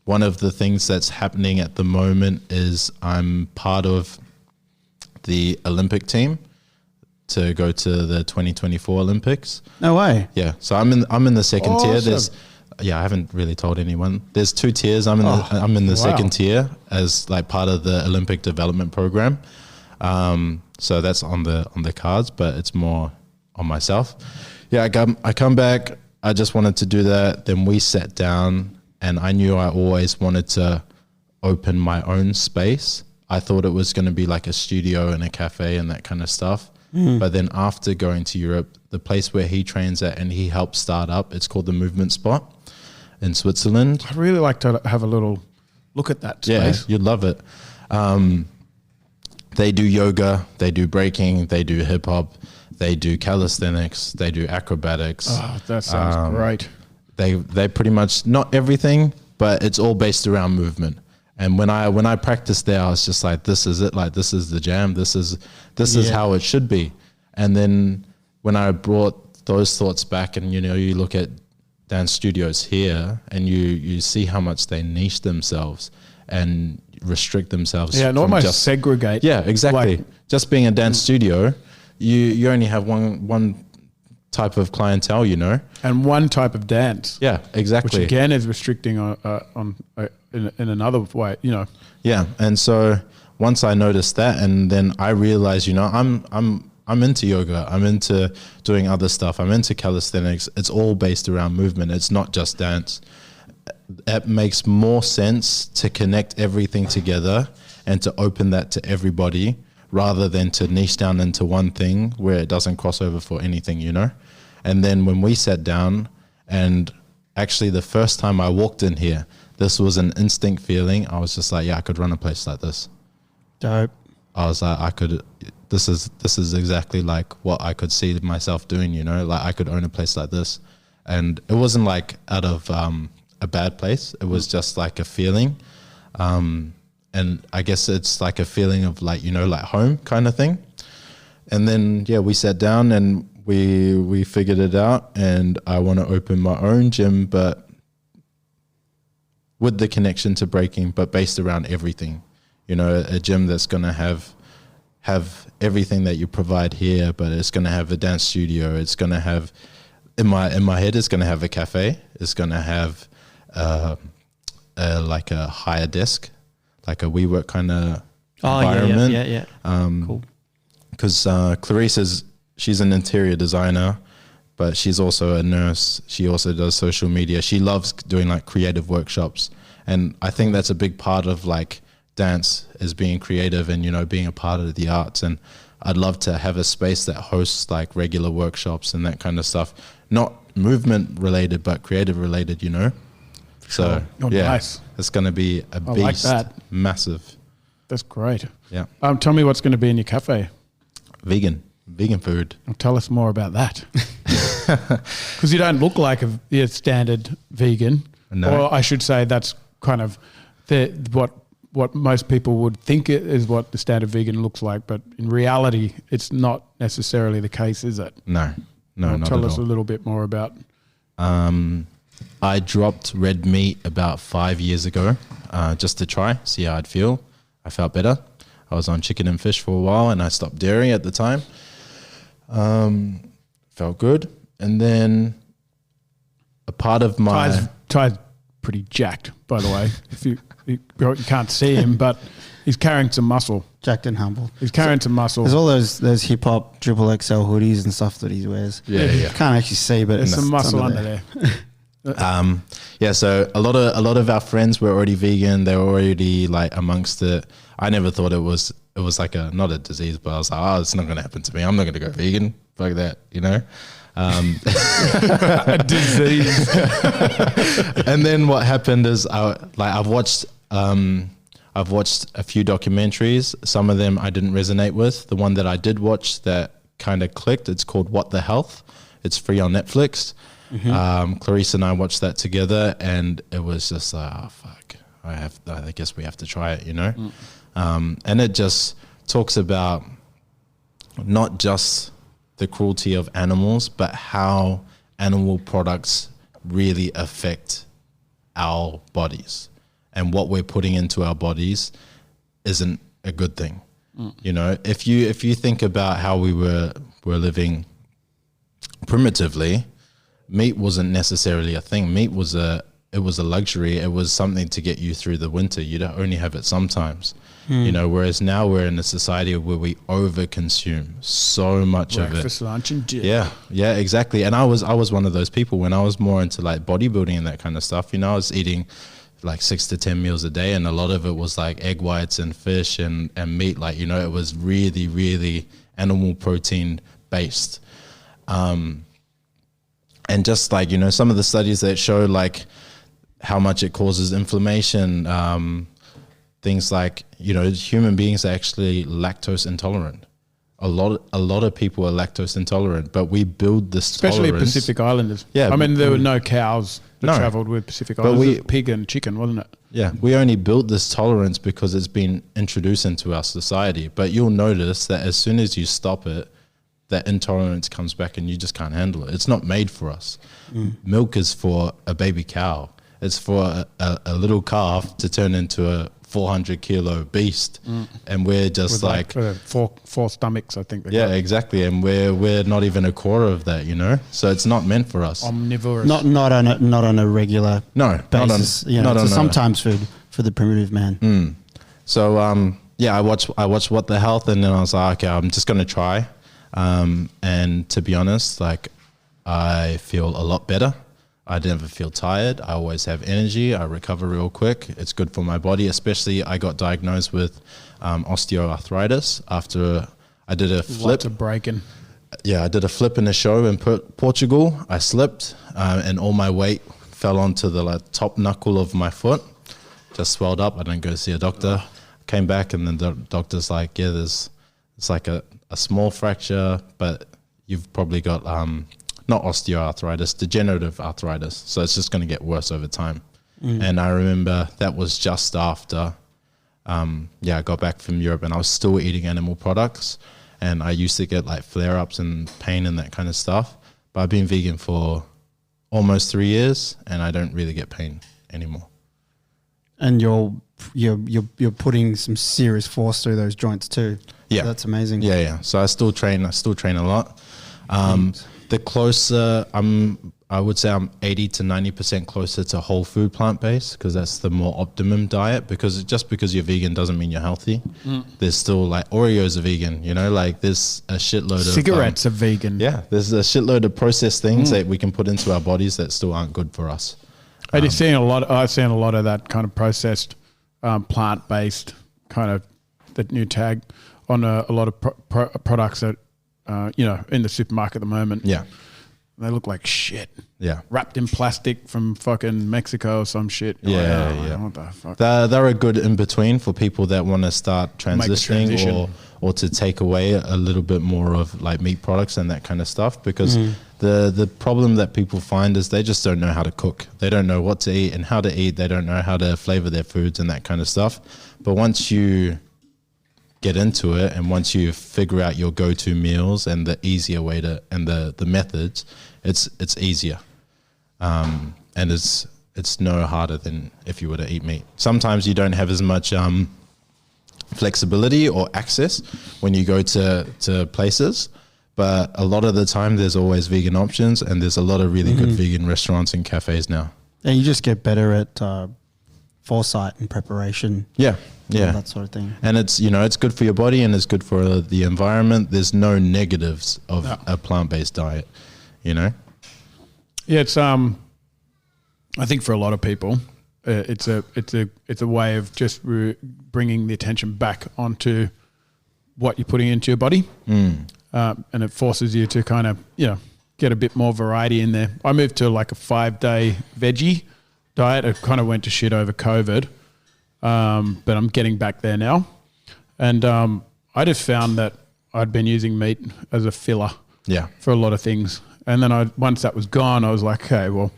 One of the things that's happening at the moment is I'm part of the Olympic team to go to the 2024 Olympics. No way. Yeah, so I'm in the second tier. Awesome. I haven't really told anyone. There's 2 tiers. I'm in the second tier as like part of the Olympic development program. So that's on the cards, but it's more on myself. Yeah, I come back. I just wanted to do that. Then we sat down, and I knew I always wanted to open my own space. I thought it was going to be like a studio and a cafe and that kind of stuff. But then after going to Europe, the place where he trains at and he helped start up, it's called the Movement Spot in Switzerland. I'd really like to have a little look at that space. Yeah, you'd love it. They do yoga, they do breaking, they do hip hop, they do calisthenics, they do acrobatics. Oh, that sounds great. They pretty much, not everything, but it's all based around movement. And when I practiced there, I was just like, this is it. Like, this is the jam. This is how it should be. And then when I brought those thoughts back, and you look at dance studios here, and you see how much they niche themselves and restrict themselves. Yeah, and almost segregate. Yeah, exactly. Like, just being a dance studio, you only have one type of clientele, and one type of dance. Yeah, exactly. Which again is restricting in another way, Yeah, and so once I noticed that, and then I realized, I'm into yoga. I'm into doing other stuff. I'm into calisthenics. It's all based around movement. It's not just dance. It makes more sense to connect everything together and to open that to everybody, rather than to niche down into one thing where it doesn't cross over for anything, And then when we sat down, and actually the first time I walked in here, this was an instinct feeling. I was just like, yeah, I could run a place like this. Dope. I was like, this is exactly like what I could see myself doing, like I could own a place like this. And it wasn't like out of a bad place. It was just like a feeling. And I guess it's like a feeling of like, like home kind of thing. And then, yeah, we sat down and we figured it out, and I want to open my own gym, but with the connection to breaking, but based around everything, a gym that's going to have everything that you provide here, but it's going to have a dance studio. It's going to have, in my head, it's going to have a cafe. It's going to have like a higher desk, like a WeWork kind of environment. Yeah. Cool. Because Clarice she's an interior designer, but she's also a nurse. She also does social media. She loves doing like creative workshops. And I think that's a big part of like dance, is being creative and, being a part of the arts. And I'd love to have a space that hosts like regular workshops and that kind of stuff. Not movement related, but creative related, So nice. It's going to be a beast. Like that. Massive. That's great. Yeah. Tell me what's going to be in your cafe. Vegan food. Tell us more about that. Because you don't look like a standard vegan. No. Or I should say that's kind of what most people would think it is what the standard vegan looks like. But in reality, it's not necessarily the case, is it? No, not Tell at us all. a little bit more about. I dropped red meat about 5 years ago just to try, see how I'd feel. I felt better. I was on chicken and fish for a while, and I stopped dairy at the time. Felt good. And then a part of my... Ty's pretty jacked, by the way. If you can't see him, but he's carrying some muscle. Jacked and humble. He's carrying some muscle. There's all those hip hop triple XL hoodies and stuff that he wears. Yeah. You can't actually see, but There's some muscle under there. So a lot of our friends were already vegan. They were already like amongst it. I never thought it was like not a disease, but I was like, oh, it's not going to happen to me. I'm not going to go vegan. Fuck that, you know? A disease. And then what happened is I've watched a few documentaries. Some of them I didn't resonate with. The one that I did watch that kind of clicked, it's called What the Health. It's free on Netflix. Clarice and I watched that together, and it was just like, oh fuck, I guess we have to try it, you know. And it just talks about not just the cruelty of animals, but how animal products really affect our bodies, and what we're putting into our bodies isn't a good thing. You know, if you think about how we were living primitively, meat wasn't necessarily a thing. Meat was a luxury. It was something to get you through the winter. You'd only have it sometimes, you know, whereas now we're in a society where we overconsume so much of it. Breakfast, lunch, and dinner. Yeah, exactly. And I was one of those people when I was more into like bodybuilding and that kind of stuff. You know, I was eating like 6 to 10 meals a day, and a lot of it was like egg whites and fish and meat. Like, you know, it was really, really animal protein based. And just like, you know, some of the studies that show like how much it causes inflammation, things like, you know, human beings are actually lactose intolerant. A lot of people are lactose intolerant, but we build this Especially tolerance. Pacific Islanders. Yeah, I mean, there were no cows that No. travelled with Pacific But Islanders. we- It was pig and chicken, wasn't it? Yeah, we only built this tolerance because it's been introduced into our society. But you'll notice that as soon as you stop it, that intolerance comes back and you just can't handle it. It's not made for us. Milk is for a baby cow. It's for a little calf to turn into a 400-kilo beast. And we're just With like four stomachs, I think. yeah, exactly. And we're not even a quarter of that, you know? So it's not meant for us. Omnivorous. Not on a regular No, basis. not on it's a a- sometimes food for the primitive man. So I watched What the Health, and then I was like, okay, I'm just gonna try. And to be honest, like I feel a lot better. I never feel tired. I always have energy. I recover real quick. It's good for my body, especially I got diagnosed with osteoarthritis after I did a flip. Lots of breaking. Yeah, I did a flip in a show in Portugal. I slipped and all my weight fell onto the top knuckle of my foot. Just swelled up. I didn't go see a doctor. Came back and then the doctor's like, yeah, it's like a small fracture, but you've probably got not osteoarthritis, degenerative arthritis. So it's just going to get worse over time. And I remember that was just after, I got back from Europe and I was still eating animal products. And I used to get like flare-ups and pain and that kind of stuff. But I've been vegan for almost 3 years and I don't really get pain anymore. And you're putting some serious force through those joints too. Yeah. That's amazing. Yeah. So I still train a lot. The closer I would say I'm 80 to 90% closer to whole food plant-based because that's the more optimum diet, because just because you're vegan doesn't mean you're healthy. There's still like Oreos are vegan, you know, like there's a shitload of Cigarettes are vegan. Yeah, there's a shitload of processed things that we can put into our bodies that still aren't good for us. I've seen a lot of that kind of processed plant-based kind of the new tag on a lot of products that in the supermarket at the moment. Yeah. They look like shit. Yeah. Wrapped in plastic from fucking Mexico or some shit. Yeah. What the fuck? They're a good in between for people that want to start Make the transitioning transition. or to take away a little bit more of like meat products and that kind of stuff, because The problem that people find is they just don't know how to cook. They don't know what to eat and how to eat. They don't know how to flavor their foods and that kind of stuff. But once you get into it and once you figure out your go-to meals and the easier way to, and the methods, it's easier. And it's no harder than if you were to eat meat. Sometimes you don't have as much flexibility or access when you go to places, but a lot of the time there's always vegan options, and there's a lot of really good vegan restaurants and cafes now. And you just get better at foresight and preparation. Yeah. That sort of thing. And it's, it's good for your body and it's good for the environment. There's no negatives of a plant-based diet, Yeah, it's I think for a lot of people, it's a way of just bringing the attention back onto what you're putting into your body, and it forces you to kind of get a bit more variety in there. I moved to like a 5-day veggie diet. It kind of went to shit over COVID, but I'm getting back there now, and I just found that I'd been using meat as a filler, for a lot of things, and then once that was gone, I was like, okay, well,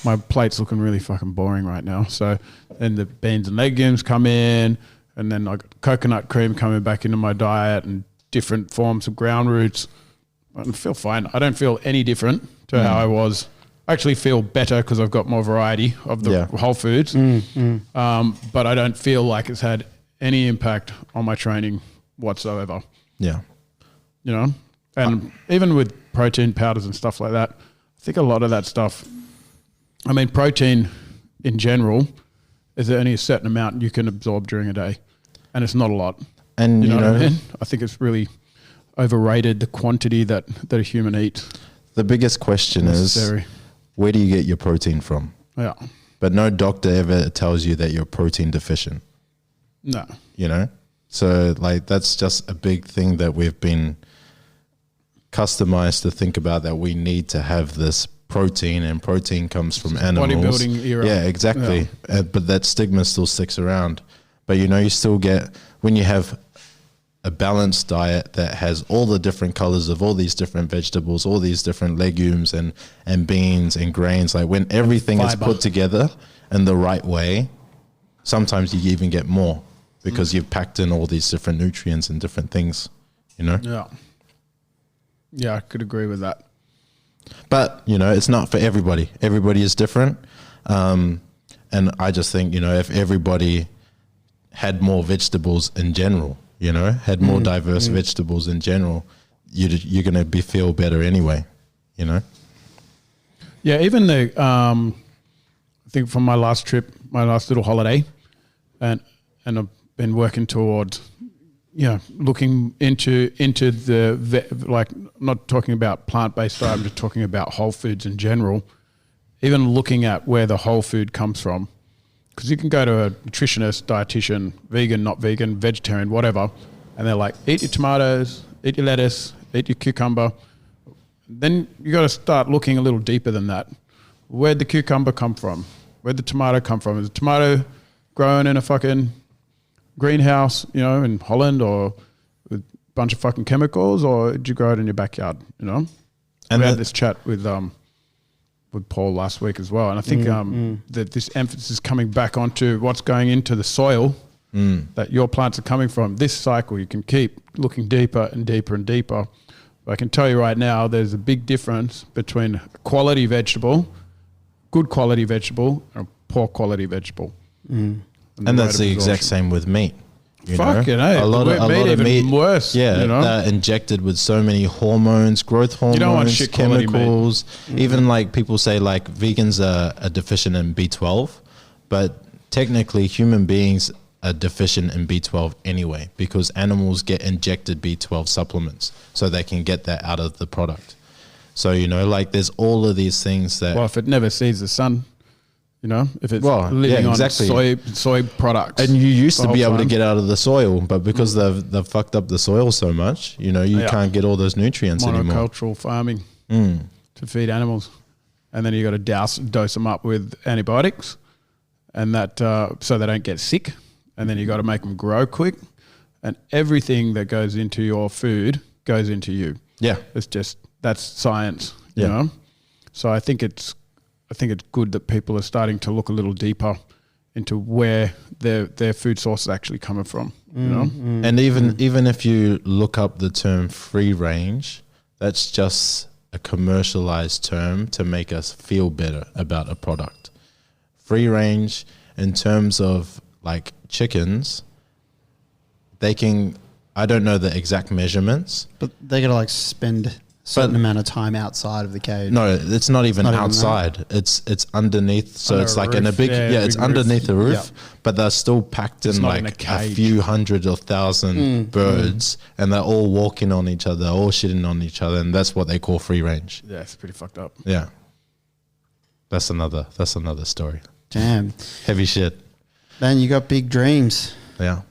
my plate's looking really fucking boring right now. So then the beans and legumes come in, and then I got coconut cream coming back into my diet and different forms of ground roots. I feel fine. I don't feel any different to how I was. I actually feel better because I've got more variety of the whole foods. But I don't feel like it's had any impact on my training whatsoever. Yeah. And even with protein powders and stuff like that, I think a lot of that stuff, I mean, protein in general is only a certain amount you can absorb during a day, and it's not a lot. And you know what I mean? I think it's really overrated, the quantity that a human eats. The biggest question is, where do you get your protein from? Yeah. But no doctor ever tells you that you're protein deficient. No. So like that's just a big thing that we've been customized to think about, that we need to have this protein, and protein comes from animals. Bodybuilding era. Yeah, exactly. Yeah. But that stigma still sticks around. But you still get, when you have a balanced diet that has all the different colors of all these different vegetables, all these different legumes and beans and grains, like when everything is put together in the right way, sometimes you even get more because you've packed in all these different nutrients and different things, Yeah. Yeah, I could agree with that. But, it's not for everybody. Everybody is different. And I just think, if everybody had more vegetables in general, had more diverse vegetables in general, you're going to feel better anyway, Yeah, even I think from my last trip, my last little holiday, and I've been working towards, looking into like, not talking about plant-based diet, I'm just talking about whole foods in general, even looking at where the whole food comes from. Because you can go to a nutritionist, dietitian, vegan, not vegan, vegetarian, whatever, and they're like, eat your tomatoes, eat your lettuce, eat your cucumber. Then you got to start looking a little deeper than that. Where'd the cucumber come from? Where'd the tomato come from? Is the tomato grown in a fucking greenhouse, in Holland, or with a bunch of fucking chemicals, or did you grow it in your backyard, And we had this chat with Paul last week as well, and I think that this emphasis is coming back onto what's going into the soil that your plants are coming from. This cycle, you can keep looking deeper and deeper and deeper. But I can tell you right now, there's a big difference between a quality vegetable, good quality vegetable, and a poor quality vegetable. And that's the exact same with meat. Fucking a lot of meat worse. Yeah, they're injected with so many hormones, growth hormones, you don't want shit chemicals. Even like people say, like vegans are deficient in B12, but technically human beings are deficient in B12 anyway, because animals get injected B12 supplements so they can get that out of the product. So like there's all of these things that. Well, if it never sees the sun. If it's living on soy products. And you used to be able to get out of the soil, but because they've fucked up the soil so much, you can't get all those nutrients anymore. Monocultural farming to feed animals. And then you got to dose them up with antibiotics, and that so they don't get sick. And then you got to make them grow quick. And everything that goes into your food goes into you. Yeah. That's science. You Yeah. know, so I think it's good that people are starting to look a little deeper into where their food source is actually coming from. You know, And even if you look up the term free range, that's just a commercialized term to make us feel better about a product. Free range, in terms of like chickens, they can, I don't know the exact measurements. But they got to like spend a certain amount of time outside of the cage. No, it's not even not even outside. It's underneath. So Under it's a like in a roof, big, yeah, it's big underneath the roof, Yeah. but they're still packed It's in not in like a a cage. few hundred or thousand birds, and they're all walking on each other, all shitting on each other, and that's what they call free range. yeah, it's pretty fucked up. Yeah, that's another story. Damn. Heavy shit. Man, you got big dreams, Yeah,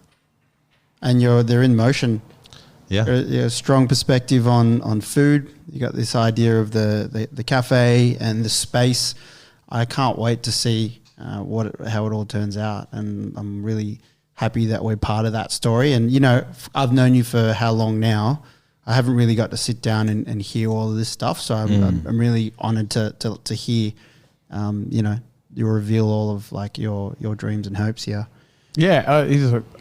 and they're in motion. yeah. A strong perspective on food. You got this idea of the cafe and the space. I can't wait to see how it all turns out, and I'm really happy that we're part of that story. And you know, I've known you for how long now? I haven't really got to sit down and hear all of this stuff, so I'm really honoured to hear, you know, you reveal all of like your dreams and hopes here. Yeah,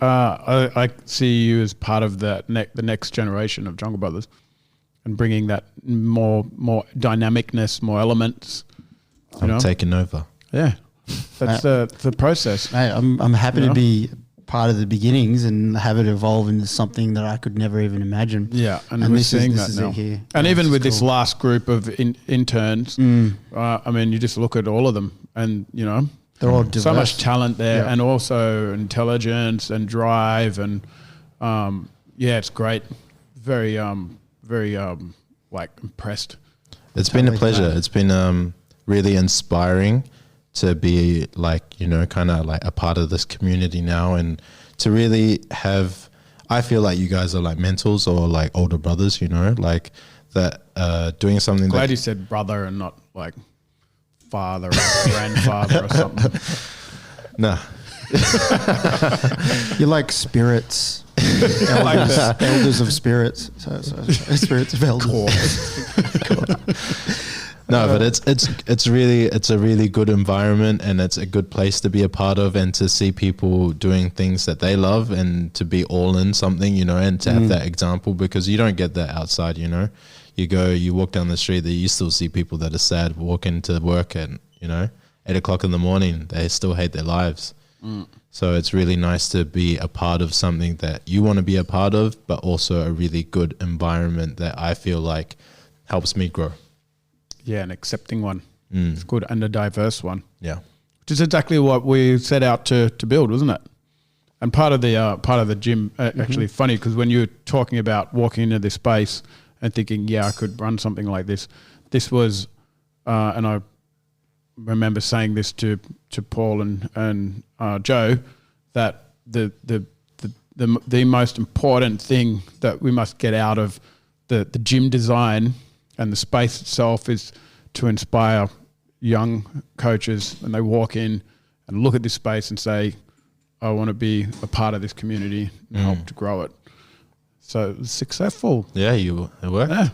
I see you as part of the next generation of Jungle Brothers, and bringing that more dynamicness, more elements. You know? I'm taking over. Yeah, that's the process. Hey, I'm happy You to know? be part of the beginnings and have it evolve into something that I could never even imagine. Yeah, and we're seeing that now. it here. And Yeah, even this with is this cool. last group of interns, I mean, you just look at all of them, and you know, They're all diverse. so much talent there, Yeah. and also intelligence and drive, and yeah, it's great. Very like impressed. It's been a Totally pleasure. fine. It's been really inspiring to be like, you know, kind of like a part of this community now, and to really have, I feel like you guys are like mentors or like older brothers, you know, like that doing something Glad that you said brother and not like father or grandfather or something. nah. You're like spirits, Like the elders of spirits. So spirits of elders. No, but it's a really good environment, and it's a good place to be a part of, and to see people doing things that they love, and to be all in something, you know, and to have that example, because you don't get that outside, you know. You walk down the street, you still see people that are sad walking to work at, you know, 8 o'clock in the morning. They still hate their lives. So it's really nice to be a part of something that you want to be a part of, but also a really good environment that I feel like helps me grow. yeah, an accepting one. It's good, and a diverse one. Yeah. Which is exactly what we set out to build, wasn't it? And part of the gym, actually funny, because when you were talking about walking into this space and thinking, yeah, I could run something like this, this was, and I remember saying this to Paul and Joe, that the most important thing that we must get out of the gym design and the space itself is to inspire young coaches, and they walk in and look at this space and say, I want to be a part of this community and help to grow it. So it was successful. Yeah, it worked. Yeah.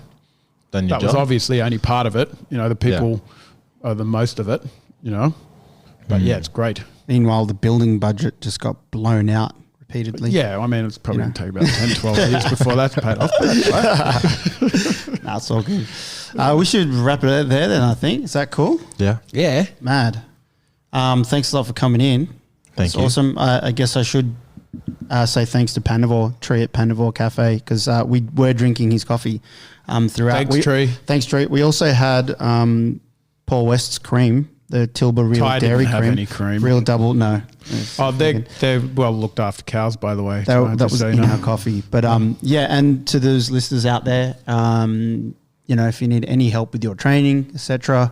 Done your That was job. obviously only part of it. You know, the people are the most of it, you know. But yeah, it's great. Meanwhile, the building budget just got blown out repeatedly. Yeah, I mean, it's probably You know. going to take about 10, 12 years before that's paid off. But that's right. Nah, it's all good. We should wrap it there then, I think. Is that cool? Yeah. Yeah. Mad. Thanks a lot for coming in. Thank It's you. awesome. I guess I should say thanks to Pandavore Tree at Pandavore Cafe, because we were drinking his coffee throughout. Thanks, Tree. Thanks, Tree. We also had Paul West's cream, the Tilba Real Ty Dairy didn't have Cream. any cream. Real double, no. Oh, they're well looked after cows, by the way. That Just was so you in know. our coffee. But yeah, and to those listeners out there, you know, if you need any help with your training, etc.,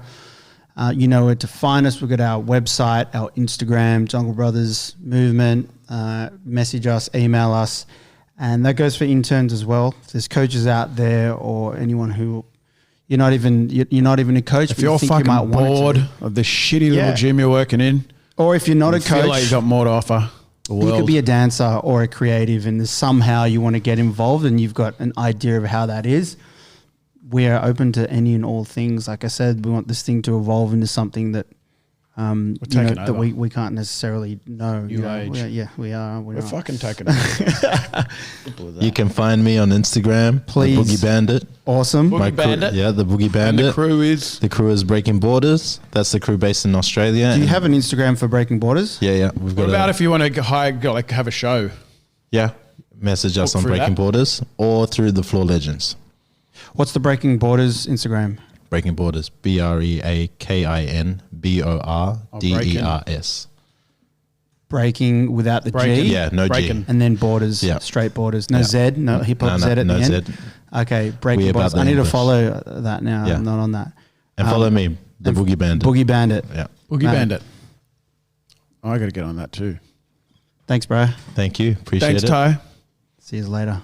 you know where to find us. We've got our website, our Instagram, Jungle Brothers Movement. Message us, email us, and that goes for interns as well. If there's coaches out there or anyone who you're not even a coach, If but you you're think you fucking might want bored to, of the shitty Yeah. little gym you're working in, or if you're not a you feel coach, like you've got more to offer the you world. could be a dancer or a creative, and somehow you want to get involved and you've got an idea of how that is, we are open to any and all things. Like I said, we want this thing to evolve into something that that we can't necessarily know. New age. We are. We're fucking taking it. You can find me on Instagram, Please. The Boogie Bandit. Awesome. Boogie Bandit? Yeah, the Boogie And Bandit. the crew is Breaking Borders. That's the crew based in Australia. Do you have an Instagram for Breaking Borders? Yeah. We've got What about if you want to have a show? Yeah. Message us Look on through Breaking that. Borders or through the Floor Legends. What's the Breaking Borders Instagram? Breaking Borders. BREAKINBORDERS. Breaking without the Breaking. G? Yeah, no Breaking. G. And then Borders, Yeah. straight Borders. No Yeah. Z, no hip hop Z at no the end. Z. Okay, Breaking We about Borders. the I need to English. follow that now. Yeah. I'm not on that. And follow me, the and Boogie Bandit. Boogie Bandit. Yeah. Boogie Mate. Bandit. I got to get on that too. Thanks, bro. Thank you. Appreciate Thanks, it. Ty. See you later.